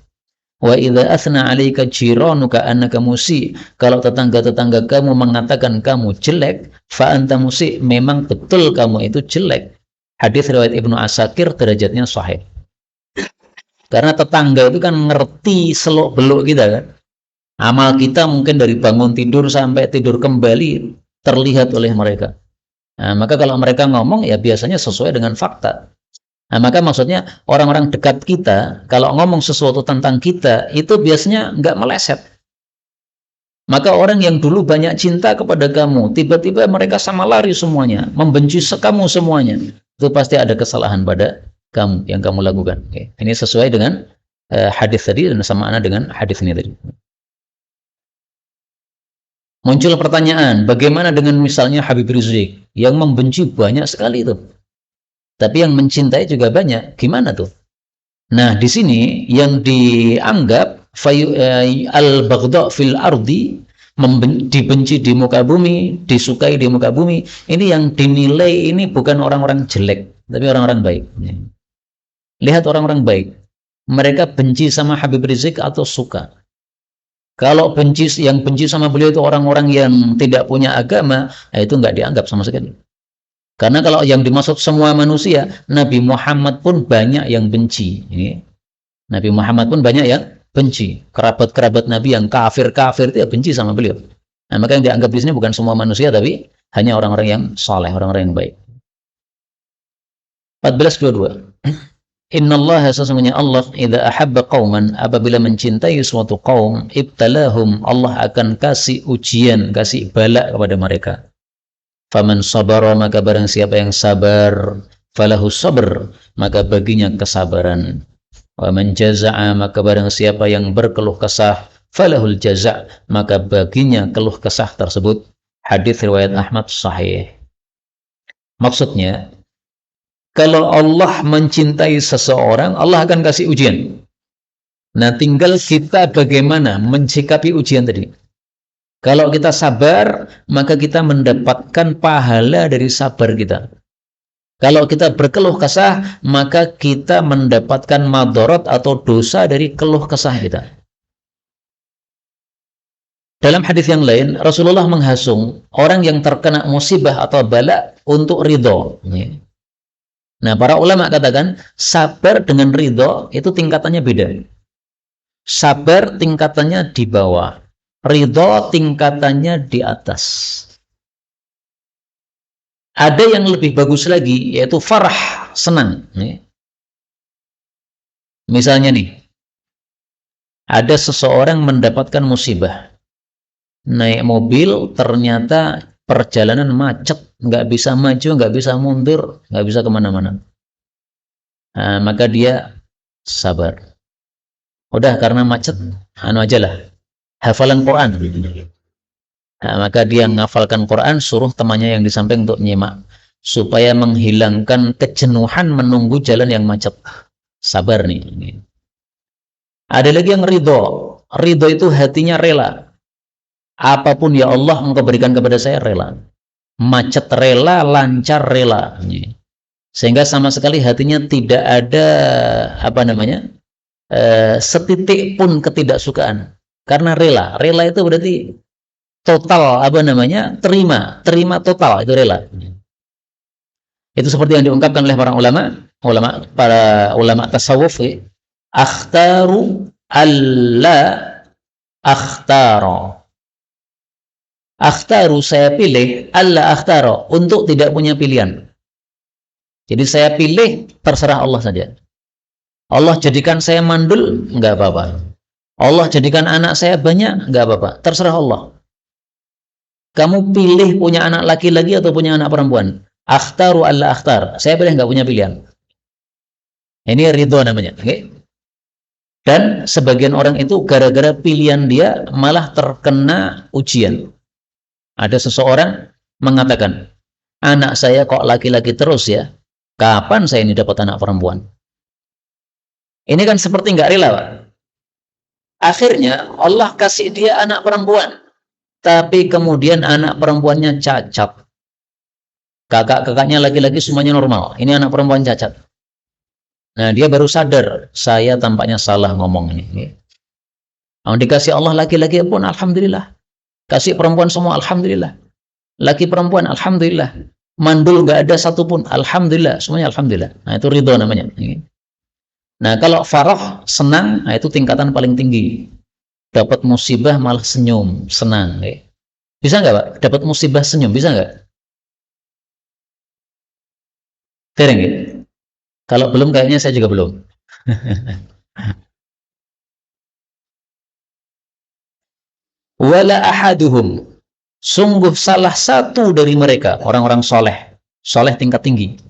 Wa idza athna 'alaika jiranuka annaka musi, kalau tetangga-tetangga kamu mengatakan kamu jelek, fa anta musi, memang betul kamu itu jelek. Hadis riwayat Ibnu Asakir, derajatnya sahih. Karena tetangga itu kan ngerti seluk-beluk kita kan. Amal kita mungkin dari bangun tidur sampai tidur kembali terlihat oleh mereka. Nah, maka kalau mereka ngomong ya biasanya sesuai dengan fakta. Nah, maka maksudnya orang-orang dekat kita kalau ngomong sesuatu tentang kita itu biasanya nggak meleset. Maka orang yang dulu banyak cinta kepada kamu, tiba-tiba mereka sama lari semuanya, membenci kamu semuanya. Itu pasti ada kesalahan pada kamu yang kamu lakukan. Oke. Ini sesuai dengan hadis tadi dan sama dengan hadis ini tadi. Muncul pertanyaan, bagaimana dengan misalnya Habib Rizik yang membenci banyak sekali itu, tapi yang mencintai juga banyak, gimana tuh? Nah, di sini yang dianggap al-baghdha fil ardi, dibenci di muka bumi, disukai di muka bumi, ini yang dinilai ini bukan orang-orang jelek, tapi orang-orang baik. Lihat orang-orang baik, mereka benci sama Habib Rizik atau suka. Kalau yang benci sama beliau itu orang-orang yang tidak punya agama, itu nggak dianggap sama sekali. Karena kalau yang dimaksud semua manusia, Nabi Muhammad pun banyak yang benci. Nabi Muhammad pun banyak yang benci. Kerabat-kerabat Nabi yang kafir-kafir itu ya benci sama beliau. Nah, maka yang dianggap di sini bukan semua manusia, tapi hanya orang-orang yang soleh, orang-orang yang baik. 14:22. Innallaha, sesungguhnya Allah, idza ahabba qauman, apabila mencintai suatu kaum, ibtalahum, Allah akan kasih ujian, kasih bala kepada mereka. Faman sabara, maka barang siapa yang sabar, falahu sabr, maka baginya kesabaran. Wa man jaza'a, maka barang siapa yang berkeluh kesah, falahul jaza', maka baginya keluh kesah tersebut. Hadis riwayat Ahmad sahih. Maksudnya, kalau Allah mencintai seseorang, Allah akan kasih ujian. Nah, tinggal kita bagaimana mencikapi ujian tadi. Kalau kita sabar, maka kita mendapatkan pahala dari sabar kita. Kalau kita berkeluh kesah, maka kita mendapatkan madharat atau dosa dari keluh kesah kita. Dalam hadis yang lain, Rasulullah menghasung orang yang terkena musibah atau bala untuk ridho. Nah, para ulama katakan sabar dengan ridho itu tingkatannya beda. Sabar tingkatannya di bawah, ridho tingkatannya di atas. Ada yang lebih bagus lagi, yaitu farah, senang. Misalnya nih, ada seseorang mendapatkan musibah, naik mobil ternyata perjalanan macet, nggak bisa maju, nggak bisa mundur, nggak bisa kemana-mana. Nah, maka dia sabar. Udah, karena macet, aja lah, hafalan Quran. Nah, maka dia ngafalkan Quran, suruh temannya yang di samping untuk nyimak, supaya menghilangkan kejenuhan menunggu jalan yang macet. Sabar nih. Ada lagi yang ridho. Ridho itu hatinya rela. Apapun ya Allah engkau berikan kepada saya, rela. Macet rela, lancar rela. Sehingga sama sekali hatinya tidak ada setitik pun ketidaksukaan. Karena rela. Rela itu berarti total terima total, itu rela. Itu seperti yang diungkapkan oleh para ulama tasawuf. Akhtaru alla akhtaro. Akhtaru saya pilih, alla akhtaro untuk tidak punya pilihan. Jadi saya pilih, terserah Allah saja. Allah jadikan saya mandul, enggak apa-apa. Allah jadikan anak saya banyak, enggak apa-apa. Terserah Allah. Kamu pilih punya anak laki-laki atau punya anak perempuan. Akhtaru alla akhtar. Saya pilih enggak punya pilihan. Ini ridho namanya. Okay? Dan sebagian orang itu gara-gara pilihan dia malah terkena ujian. Ada seseorang mengatakan, anak saya kok laki-laki terus ya. Kapan saya ini dapat anak perempuan? Ini kan seperti nggak rela, Pak. Akhirnya Allah kasih dia anak perempuan. Tapi kemudian anak perempuannya cacat. Kakak-kakaknya laki-laki semuanya normal. Ini anak perempuan cacat. Nah, dia baru sadar, saya tampaknya salah ngomong ini. Nah, dikasih Allah laki-laki pun alhamdulillah. Kasih perempuan semua alhamdulillah. Laki perempuan alhamdulillah. Mandul nggak ada satupun alhamdulillah. Semuanya alhamdulillah. Nah, itu ridho namanya. Nah, kalau farah, senang, nah itu tingkatan paling tinggi. Dapat musibah malah senyum, senang. Bisa nggak, Pak? Dapat musibah senyum, bisa nggak? Sering ya? Kalau belum, kayaknya saya juga belum. Wala ahaduhum. Sungguh salah satu dari mereka, orang-orang soleh. Soleh tingkat tinggi.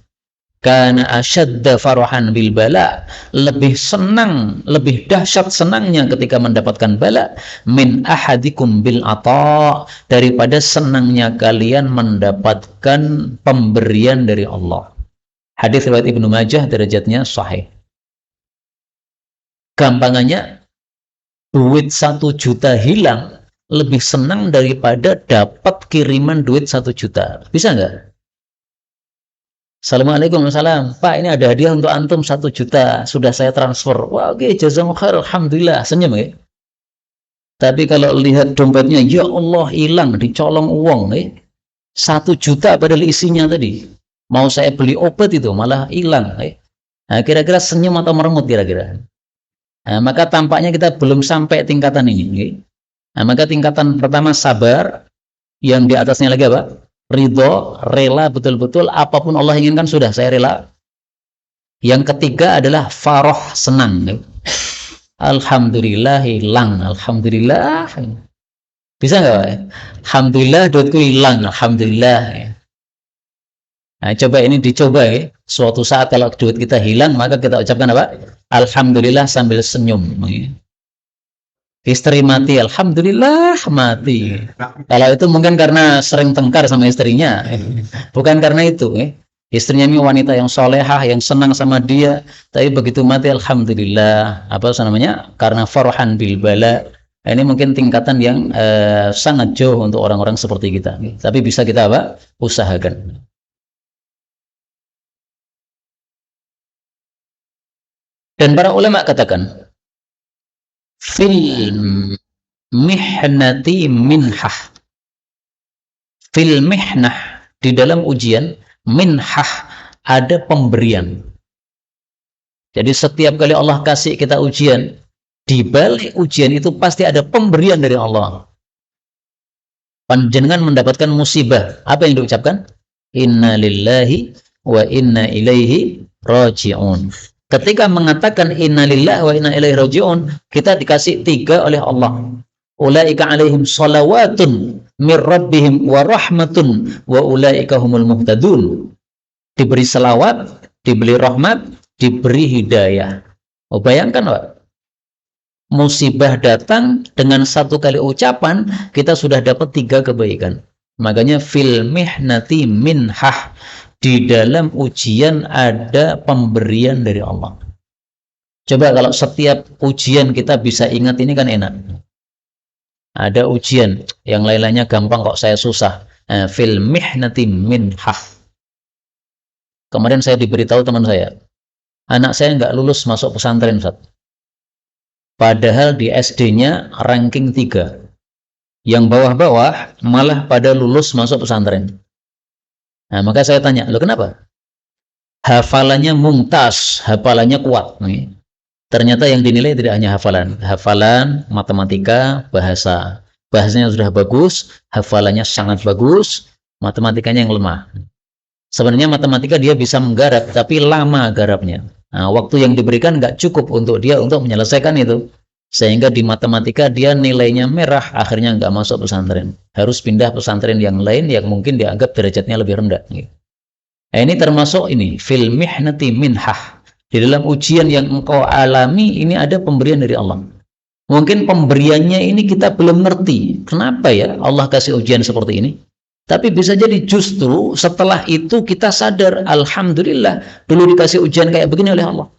Kana asyadda farahan bil bala, lebih senang, lebih dahsyat senangnya ketika mendapatkan bala min ahadikum bil ata, daripada senangnya kalian mendapatkan pemberian dari Allah. Hadis riwayat Ibnu Majah, derajatnya sahih. Gampangannya, duit 1 juta hilang lebih senang daripada dapat kiriman duit 1 juta. Bisa nggak? Assalamualaikum, salam. Pak, ini ada hadiah untuk antum 1 juta. Sudah saya transfer. Wah, oke, jazakumullah khair, alhamdulillah. Senyum ya. Tapi kalau lihat dompetnya, ya Allah, hilang, dicolong uang. 1 juta padahal isinya tadi. Mau saya beli obat itu, malah hilang. Nah, kira-kira senyum atau merengut kira-kira? Nah, maka tampaknya kita belum sampai tingkatan ini. Nah, maka tingkatan pertama sabar, yang di atasnya lagi apa? Ridho, rela betul-betul apapun Allah inginkan, sudah saya rela. Yang ketiga adalah farah, senang. Alhamdulillah hilang, alhamdulillah. Bisa nggak, Pak? Alhamdulillah duitku hilang, alhamdulillah. Nah, coba ini dicoba ya. Suatu saat kalau duit kita hilang, maka kita ucapkan apa? Alhamdulillah sambil senyum. Istri mati, alhamdulillah mati. Kalau itu mungkin karena sering tengkar sama istrinya, bukan karena itu. Istrinya ini wanita yang solehah, yang senang sama dia, tapi begitu mati, alhamdulillah. Apa namanya? Karena farhan bil bala. Ini mungkin tingkatan yang sangat jauh untuk orang-orang seperti kita. Tapi bisa kita apa? Usahakan. Dan para ulama katakan, fil mihnati minhah. Fil mihnah, di dalam ujian, minhah, ada pemberian. Jadi setiap kali Allah kasih kita ujian, di balik ujian itu pasti ada pemberian dari Allah. Panjenengan mendapatkan musibah, apa yang diucapkan? Inna lillahi wa inna ilaihi raji'un. Ketika mengatakan inna lillahi wa inna ilaihi raji'un, kita dikasih 3 oleh Allah. Ulaika alaihim salawatun mir rabbihim wa rahmatun wa ulaika humul muhtadun. Diberi salawat, diberi rahmat, diberi hidayah. Oh, bayangkan, Pak. Musibah datang dengan 1 kali ucapan, kita sudah dapat 3 kebaikan. Makanya fil mihnati minhah, di dalam ujian ada pemberian dari Allah. Coba kalau setiap ujian kita bisa ingat, ini kan enak. Ada ujian, yang lain-lainnya gampang kok saya susah. Fil mihnati minhah. Kemarin saya diberitahu teman saya, anak saya nggak lulus masuk pesantren, Ustaz. Padahal di SD-nya ranking 3. Yang bawah-bawah malah pada lulus masuk pesantren. Nah, maka saya tanya, lo kenapa? Hafalannya mumtaz, hafalannya kuat. Ternyata yang dinilai tidak hanya hafalan, matematika, bahasa. Bahasanya sudah bagus, hafalannya sangat bagus, matematikanya yang lemah. Sebenarnya matematika dia bisa menggarap, tapi lama garapnya. Nah, waktu yang diberikan nggak cukup untuk dia untuk menyelesaikan itu. Sehingga di matematika dia nilainya merah, akhirnya nggak masuk pesantren. Harus pindah pesantren yang lain yang mungkin dianggap derajatnya lebih rendah. Nah, ini termasuk ini, fil mihnati minhah. Di dalam ujian yang engkau alami, ini ada pemberian dari Allah. Mungkin pemberiannya ini kita belum ngerti. Kenapa ya Allah kasih ujian seperti ini? Tapi bisa jadi justru setelah itu kita sadar, alhamdulillah dulu dikasih ujian kayak begini oleh Allah.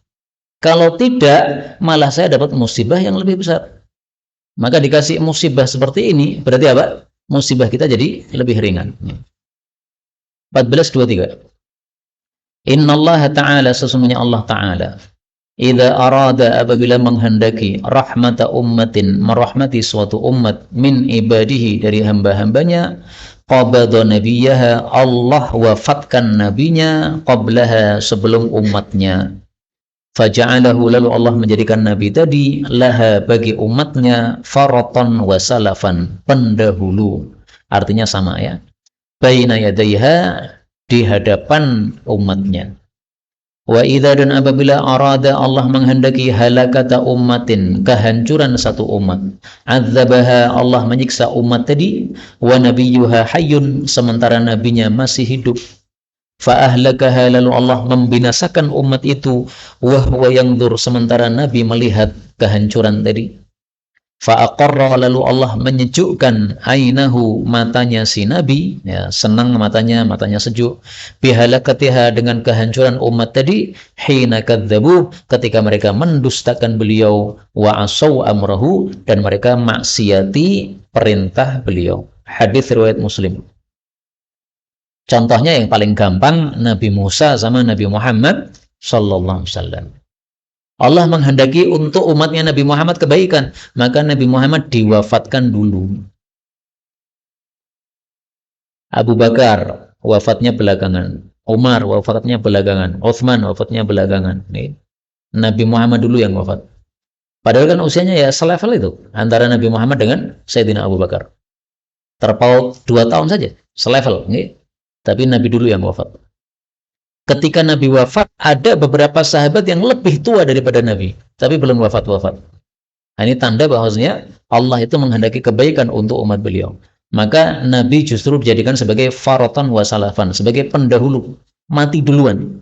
Kalau tidak, malah saya dapat musibah yang lebih besar. Maka dikasih musibah seperti ini, berarti apa? Musibah kita jadi lebih ringan. 14:23. Innallaha ta'ala, sesungguhnya Allah Ta'ala, idza arada, apabila menghendaki, rahmata ummatin, merahmati suatu umat, min ibadihi, dari hamba-hambanya, qabada nabiyaha, Allah wafatkan nabinya, qablaha, sebelum umatnya. Faja'alahu, lalu Allah menjadikan nabi tadi, laha, bagi umatnya, faratan wa salafan, pendahulu. Artinya sama ya, baina yadaiha, di hadapan umatnya. Wa idza, dan apabila arada, Allah menghendaki, halakata ummatin, kehancuran satu umat, adzabaha, Allah menyiksa umat tadi, wa nabiyyuha hayyun, sementara nabinya masih hidup. Fa ahlakaha, lalu Allah membinasakan umat itu, wa huwa yanzur, sementara nabi melihat kehancuran tadi. Fa aqarra, lalu Allah menyejukkan ainahu, matanya si nabi, ya, senang matanya sejuk, bihalakatiha, dengan kehancuran umat tadi, hina kadzabu, ketika mereka mendustakan beliau, wa asau amrahu, dan mereka maksiati perintah beliau. Hadis riwayat Muslim. Contohnya yang paling gampang, Nabi Musa sama Nabi Muhammad sallallahu alaihi wasallam. Allah menghendaki untuk umatnya Nabi Muhammad kebaikan, maka Nabi Muhammad diwafatkan dulu. Abu Bakar wafatnya belakangan, Umar wafatnya belakangan, Utsman wafatnya belakangan. Nabi Muhammad dulu yang wafat. Padahal kan usianya ya selevel itu antara Nabi Muhammad dengan Sayyidina Abu Bakar. Terpaut 2 tahun saja, selevel. Tapi Nabi dulu yang wafat. Ketika Nabi wafat, ada beberapa sahabat yang lebih tua daripada Nabi, tapi belum wafat-wafat. Nah, ini tanda bahwasanya Allah itu menghendaki kebaikan untuk umat beliau. Maka Nabi justru dijadikan sebagai faratan wa salafan, sebagai pendahulu, mati duluan.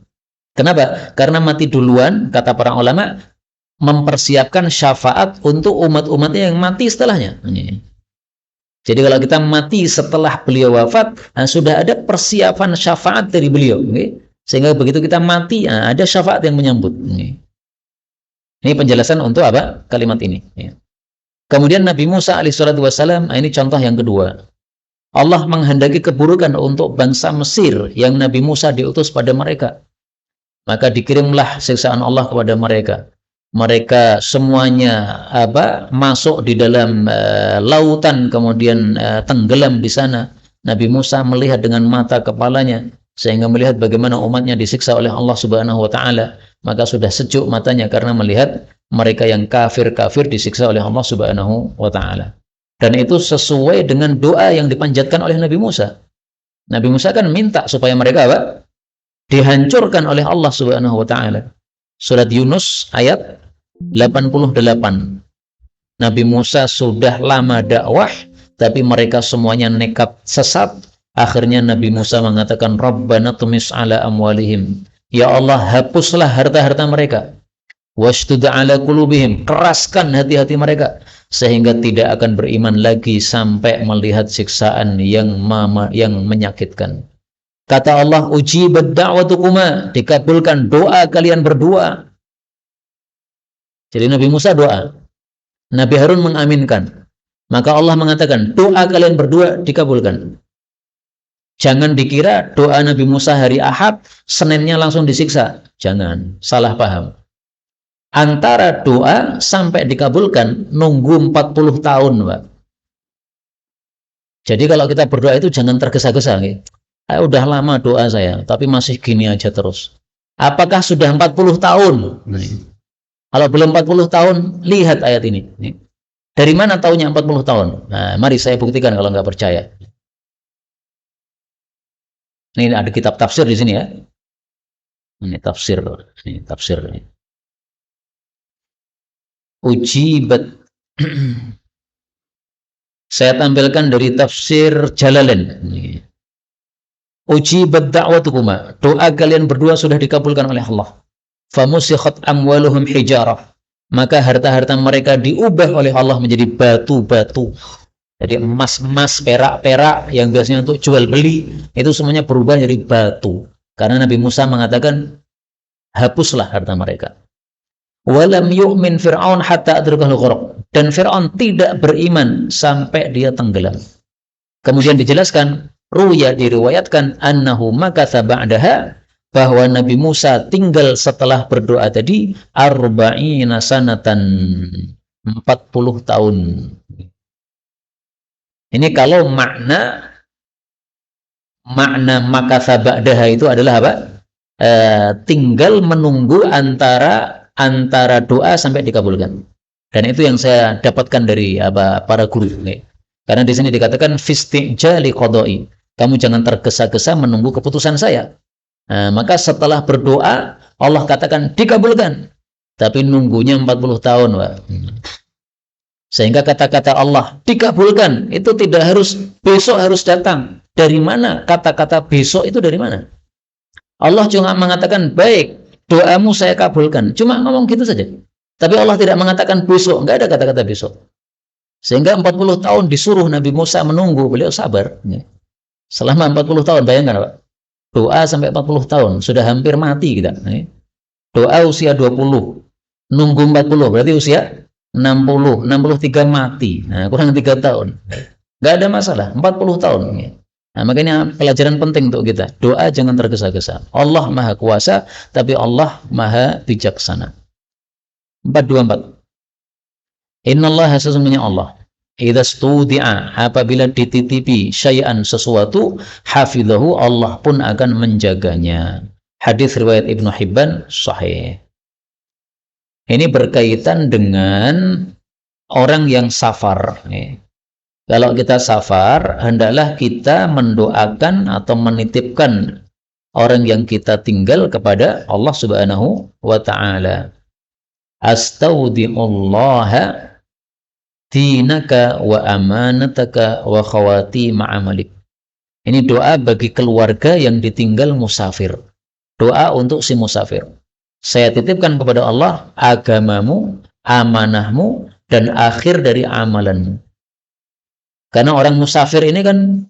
Kenapa? Karena mati duluan, kata para ulama, mempersiapkan syafaat untuk umat-umatnya yang mati setelahnya. Jadi kalau kita mati setelah beliau wafat, sudah ada persiapan syafaat dari beliau. Sehingga begitu kita mati, ada syafaat yang menyambut. Ini penjelasan untuk apa? Kalimat ini. Kemudian Nabi Musa alaihissalatu wassalam, ini contoh yang kedua. Allah menghendaki keburukan untuk bangsa Mesir yang Nabi Musa diutus pada mereka. Maka dikirimlah siksaan Allah kepada mereka. Mereka semuanya masuk di dalam lautan, kemudian tenggelam di sana. Nabi Musa melihat dengan mata kepalanya, sehingga melihat bagaimana umatnya disiksa oleh Allah Subhanahu wa taala, maka sudah sejuk matanya karena melihat mereka yang kafir-kafir disiksa oleh Allah Subhanahu wa taala. Dan itu sesuai dengan doa yang dipanjatkan oleh Nabi Musa. Nabi Musa kan minta supaya mereka dihancurkan oleh Allah Subhanahu wa taala. Surat Yunus ayat 88. Nabi Musa sudah lama dakwah, tapi mereka semuanya nekat sesat. Akhirnya Nabi Musa mengatakan, Rabbana tumis ala amwalihim. Ya Allah, hapuslah harta-harta mereka. Washdud ala qulubihim, keraskan hati-hati mereka, sehingga tidak akan beriman lagi sampai melihat siksaan yang menyakitkan. Kata Allah, ujibat da'watukuma, dikabulkan doa kalian berdua. Jadi Nabi Musa doa, Nabi Harun mengaminkan. Maka Allah mengatakan, doa kalian berdua dikabulkan. Jangan dikira doa Nabi Musa hari Ahad, Seninnya langsung disiksa. Jangan, salah paham. Antara doa sampai dikabulkan, nunggu 40 tahun, Pak. Jadi kalau kita berdoa itu jangan tergesa-gesa. Udah lama doa saya, tapi masih gini aja terus. Apakah sudah 40 tahun? Kalau belum 40 tahun, lihat ayat ini. Dari mana taunya 40 tahun? Nah, mari saya buktikan kalau nggak percaya. Ini ada kitab tafsir di sini ya. Ini tafsir. Ini tafsir. Ujibat. Saya tampilkan dari tafsir Jalalain. Ujibat da'watukuma. Doa kalian berdua sudah dikabulkan oleh Allah. Famusikhat amwaluhum hijarah. Maka harta-harta mereka diubah oleh Allah menjadi batu-batu. Jadi emas-emas, perak-perak yang biasanya untuk jual beli, itu semuanya berubah jadi batu. Karena Nabi Musa mengatakan, hapuslah harta mereka. Walam yu'min Fir'aun hatta adrakahul gharq. Dan Fir'aun tidak beriman sampai dia tenggelam. Kemudian dijelaskan, ruya diriwayatkan annahu makatha ba'daha, bahwa Nabi Musa tinggal setelah berdoa tadi arba'ina sanatan, 40 tahun. Ini kalau makna makatha ba'daha itu adalah apa? Tinggal menunggu antara doa sampai dikabulkan. Dan itu yang saya dapatkan dari para guru. Karena di sini dikatakan fistijali qadai. Kamu jangan tergesa-gesa menunggu keputusan saya. Maka setelah berdoa, Allah katakan dikabulkan. Tapi nunggunya 40 tahun, Pak. Sehingga kata-kata Allah dikabulkan itu tidak harus besok harus datang. Dari mana kata-kata besok itu dari mana? Allah cuma mengatakan baik, doamu saya kabulkan. Cuma ngomong gitu saja. Tapi Allah tidak mengatakan besok, enggak ada kata-kata besok. Sehingga 40 tahun disuruh Nabi Musa menunggu, beliau sabar. Selama 40 tahun, bayangkan Pak. Doa sampai 40 tahun, sudah hampir mati kita. Doa usia 20, nunggu 40, berarti usia 60, 63 mati. Nah, kurang 3 tahun. Nggak ada masalah, 40 tahun. Nah, makanya pelajaran penting untuk kita. Doa jangan tergesa-gesa. Allah Maha Kuasa, tapi Allah Maha Bijaksana. 424. Innallaha sesungguhnya Allah. Idza studi'a, apabila dititipi syai'an sesuatu, hafidhahu, Allah pun akan menjaganya. Hadis riwayat Ibnu Hibban sahih. Ini berkaitan dengan orang yang safar. Kalau kita safar, hendaklah kita mendoakan atau menitipkan orang yang kita tinggal kepada Allah Subhanahu wa ta'ala. Astaudi'ullaha dinaka wa amanataka wa khawati ma'amalik. Ini doa bagi keluarga yang ditinggal musafir. Doa untuk si musafir. Saya titipkan kepada Allah agamamu, amanahmu, dan akhir dari amalanmu. Karena orang musafir ini kan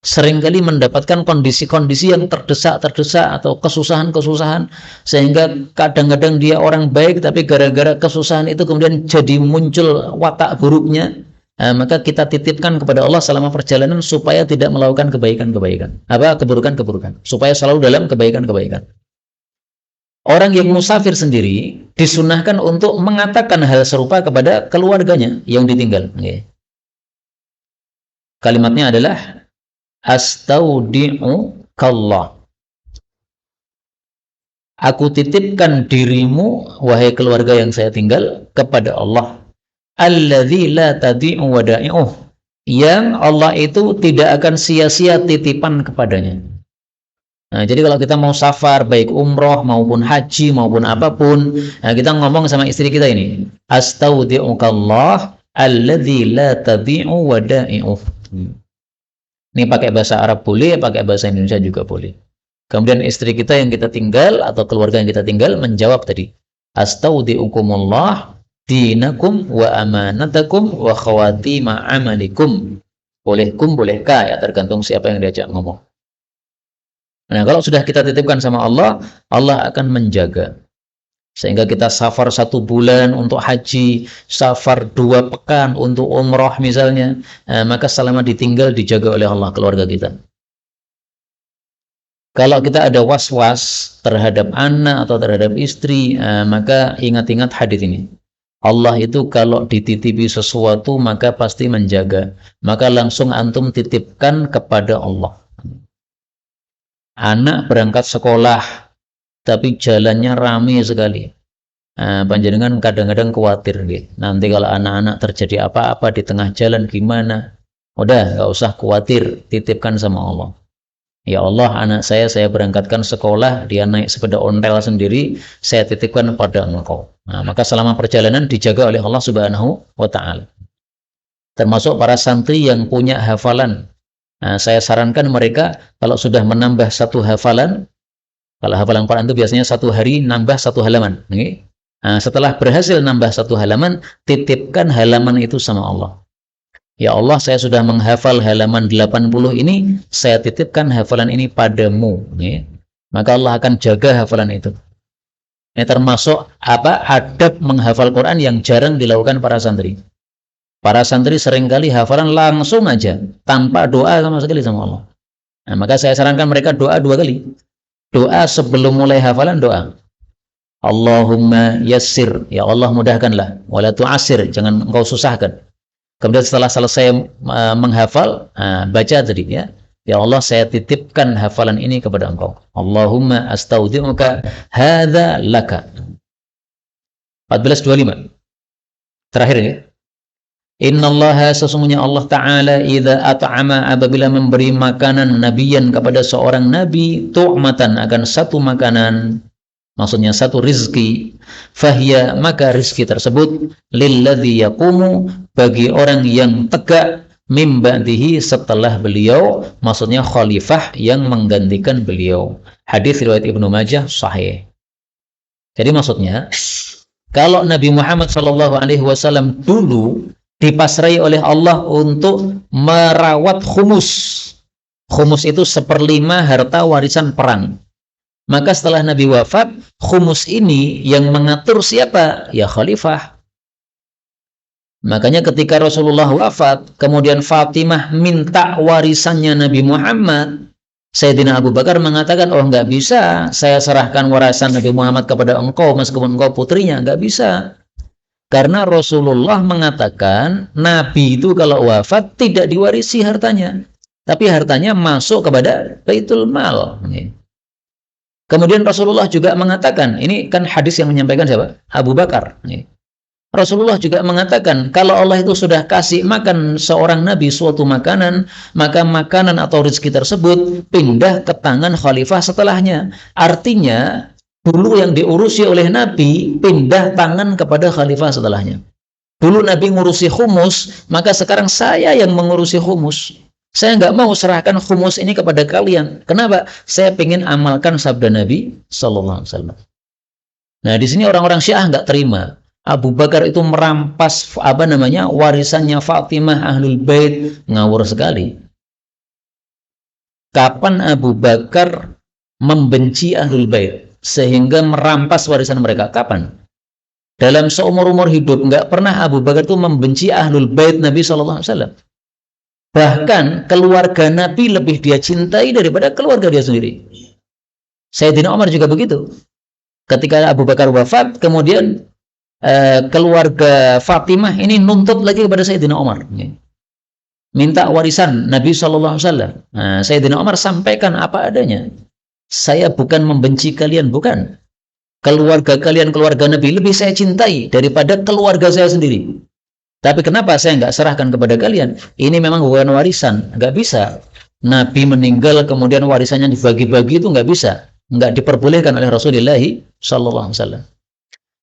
seringkali mendapatkan kondisi-kondisi yang terdesak-terdesak atau kesusahan-kesusahan, sehingga kadang-kadang dia orang baik tapi gara-gara kesusahan itu kemudian jadi muncul watak buruknya. Maka kita titipkan kepada Allah selama perjalanan supaya tidak melakukan kebaikan-kebaikan, keburukan-keburukan, supaya selalu dalam kebaikan-kebaikan. Orang yang musafir sendiri disunahkan untuk mengatakan hal serupa kepada keluarganya yang ditinggal. Kalimatnya adalah astaudi'ukallah. Aku titipkan dirimu, wahai keluarga yang saya tinggal, kepada Allah. Alladzi la tadi'u wada'i'uh. Yang Allah itu tidak akan sia-sia titipan kepadanya. Nah, jadi kalau kita mau safar, baik umroh maupun haji maupun apapun, nah kita ngomong sama istri kita ini, astaudi'ukallah alladzi la tadi'u wada'i'uh. Ini pakai bahasa Arab boleh, pakai bahasa Indonesia juga boleh. Kemudian istri kita yang kita tinggal atau keluarga yang kita tinggal menjawab tadi, astaudi'ukumullah dinakum wa amanatakum wa khawati ma'amalikum. Bolehkum, bolehkah, ya tergantung siapa yang diajak ngomong. Nah, kalau sudah kita titipkan sama Allah, Allah akan menjaga. Sehingga kita safar 1 bulan untuk haji, safar 2 pekan untuk umroh misalnya, maka selama ditinggal dijaga oleh Allah keluarga kita. Kalau kita ada was-was terhadap anak atau terhadap istri, maka ingat-ingat hadis ini. Allah itu kalau dititipi sesuatu maka pasti menjaga. Maka langsung antum titipkan kepada Allah. Anak berangkat sekolah, tapi jalannya ramai sekali. Panjenengan kadang-kadang khawatir gitu. Nanti kalau anak-anak terjadi apa-apa di tengah jalan gimana? Udah, nggak usah khawatir, titipkan sama Allah. Ya Allah, anak saya berangkatkan sekolah, dia naik sepeda ontel sendiri, saya titipkan pada Engkau. Nah, maka selama perjalanan dijaga oleh Allah Subhanahu wa Ta'ala. Termasuk para santri yang punya hafalan. Nah, saya sarankan mereka kalau sudah menambah satu hafalan, kalau hafalan Quran itu biasanya satu hari nambah satu halaman. Nah, setelah berhasil nambah satu halaman, titipkan halaman itu sama Allah. Ya Allah, saya sudah menghafal halaman 80 ini, saya titipkan hafalan ini padamu. Maka Allah akan jaga hafalan itu. Ini termasuk adab menghafal Quran yang jarang dilakukan para santri. Para santri seringkali hafalan langsung aja, tanpa doa sama sekali sama Allah. Nah, maka saya sarankan mereka doa 2 kali. Doa sebelum mulai hafalan, doa. Allahumma yassir, ya Allah mudahkanlah, wala tu'assir, jangan engkau susahkan. Kemudian setelah selesai menghafal, baca tadi ya. Ya Allah, saya titipkan hafalan ini kepada engkau. Allahumma astaudi'uka hadza laka. 14:25. Terakhir ya. Innallaha, sesungguhnya Allah Ta'ala, idza at'ama, apabila memberi makanan nabiyan kepada seorang nabi, tu'matan, akan satu makanan, maksudnya satu rizki, fahiya, maka rizki tersebut, lilladzi yaqumu, bagi orang yang tegak, mim ba'dihi, setelah beliau, maksudnya khalifah yang menggantikan beliau. Hadis riwayat Ibnu Majah sahih. Jadi maksudnya, kalau Nabi Muhammad SAW dulu dipasrai oleh Allah untuk merawat khumus. Khumus itu 1/5 harta warisan perang. Maka setelah Nabi wafat, khumus ini yang mengatur siapa? Ya khalifah. Makanya ketika Rasulullah wafat, kemudian Fatimah minta warisannya Nabi Muhammad, Sayyidina Abu Bakar mengatakan, oh nggak bisa, saya serahkan warisan Nabi Muhammad kepada engkau, meskipun engkau putrinya, nggak bisa. Karena Rasulullah mengatakan, Nabi itu kalau wafat tidak diwarisi hartanya, tapi hartanya masuk kepada Baitul Mal. Kemudian Rasulullah juga mengatakan, ini kan hadis yang menyampaikan siapa? Abu Bakar. Rasulullah juga mengatakan, kalau Allah itu sudah kasih makan seorang nabi suatu makanan, maka makanan atau rezeki tersebut pindah ke tangan khalifah setelahnya. Artinya, dulu yang diurusi oleh nabi pindah tangan kepada khalifah setelahnya. Dulu nabi ngurusi khumus, maka sekarang saya yang mengurusi khumus. Saya nggak mau serahkan khumus ini kepada kalian. Kenapa? Saya ingin amalkan sabda Nabi Sallallahu Alaihi Wasallam. Nah, di sini orang-orang Syiah nggak terima. Abu Bakar itu merampas warisannya Fatimah Ahlul Bait, ngawur sekali. Kapan Abu Bakar membenci Ahlul Bait sehingga merampas warisan mereka? Kapan? Dalam seumur-umur hidup nggak pernah Abu Bakar itu membenci Ahlul Bait Nabi Sallallahu Alaihi Wasallam. Bahkan keluarga Nabi lebih dia cintai daripada keluarga dia sendiri. Sayyidina Umar juga begitu. Ketika Abu Bakar wafat, kemudian keluarga Fatimah ini nuntut lagi kepada Sayyidina Umar. Minta warisan Nabi SAW. Nah, Sayyidina Umar sampaikan apa adanya. Saya bukan membenci kalian, bukan. Keluarga kalian, keluarga Nabi, lebih saya cintai daripada keluarga saya sendiri. Tapi kenapa saya nggak serahkan kepada kalian? Ini memang bukan warisan, nggak bisa. Nabi meninggal kemudian warisannya dibagi-bagi, itu nggak bisa, nggak diperbolehkan oleh Rasulullah SAW.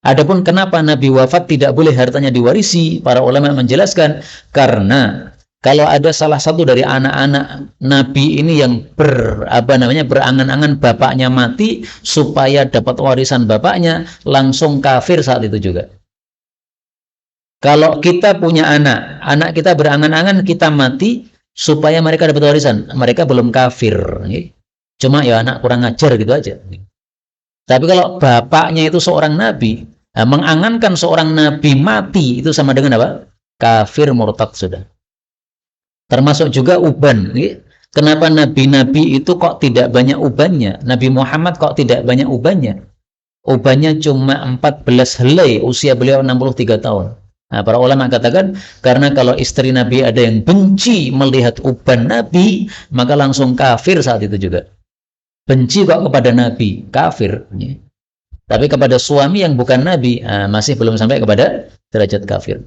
Adapun kenapa Nabi wafat tidak boleh hartanya diwarisi, para ulama menjelaskan karena kalau ada salah satu dari anak-anak Nabi ini yang berangan-angan bapaknya mati supaya dapat warisan bapaknya, langsung kafir saat itu juga. Kalau kita punya anak kita berangan-angan kita mati supaya mereka dapat warisan, mereka belum kafir. Cuma ya anak kurang ajar gitu aja. Tapi kalau bapaknya itu seorang nabi, mengangankan seorang nabi mati, itu sama dengan apa? Kafir, murtad sudah. Termasuk juga uban. Kenapa nabi-nabi itu kok tidak banyak ubannya? Nabi Muhammad kok tidak banyak ubannya? Ubannya cuma 14 helai, usia beliau 63 tahun. Nah, para ulama katakan, karena kalau istri Nabi ada yang benci melihat uban Nabi, maka langsung kafir saat itu juga. Benci kok kepada Nabi, kafir. Tapi kepada suami yang bukan nabi, masih belum sampai kepada derajat kafir.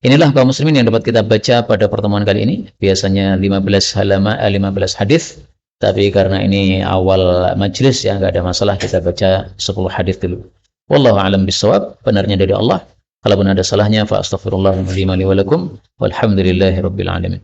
Inilah kaum muslimin yang dapat kita baca pada pertemuan kali ini. Biasanya 15 halaman, 15 hadis. Tapi karena ini awal majelis, ya nggak ada masalah, kita baca 10 hadis dulu. Wallahu a'lam bishawab. Benarnya dari Allah. Kalaupun ada salahnya, fa astaghfirullahaladzim li wa lakum. Walhamdulillahi rabbil alamin.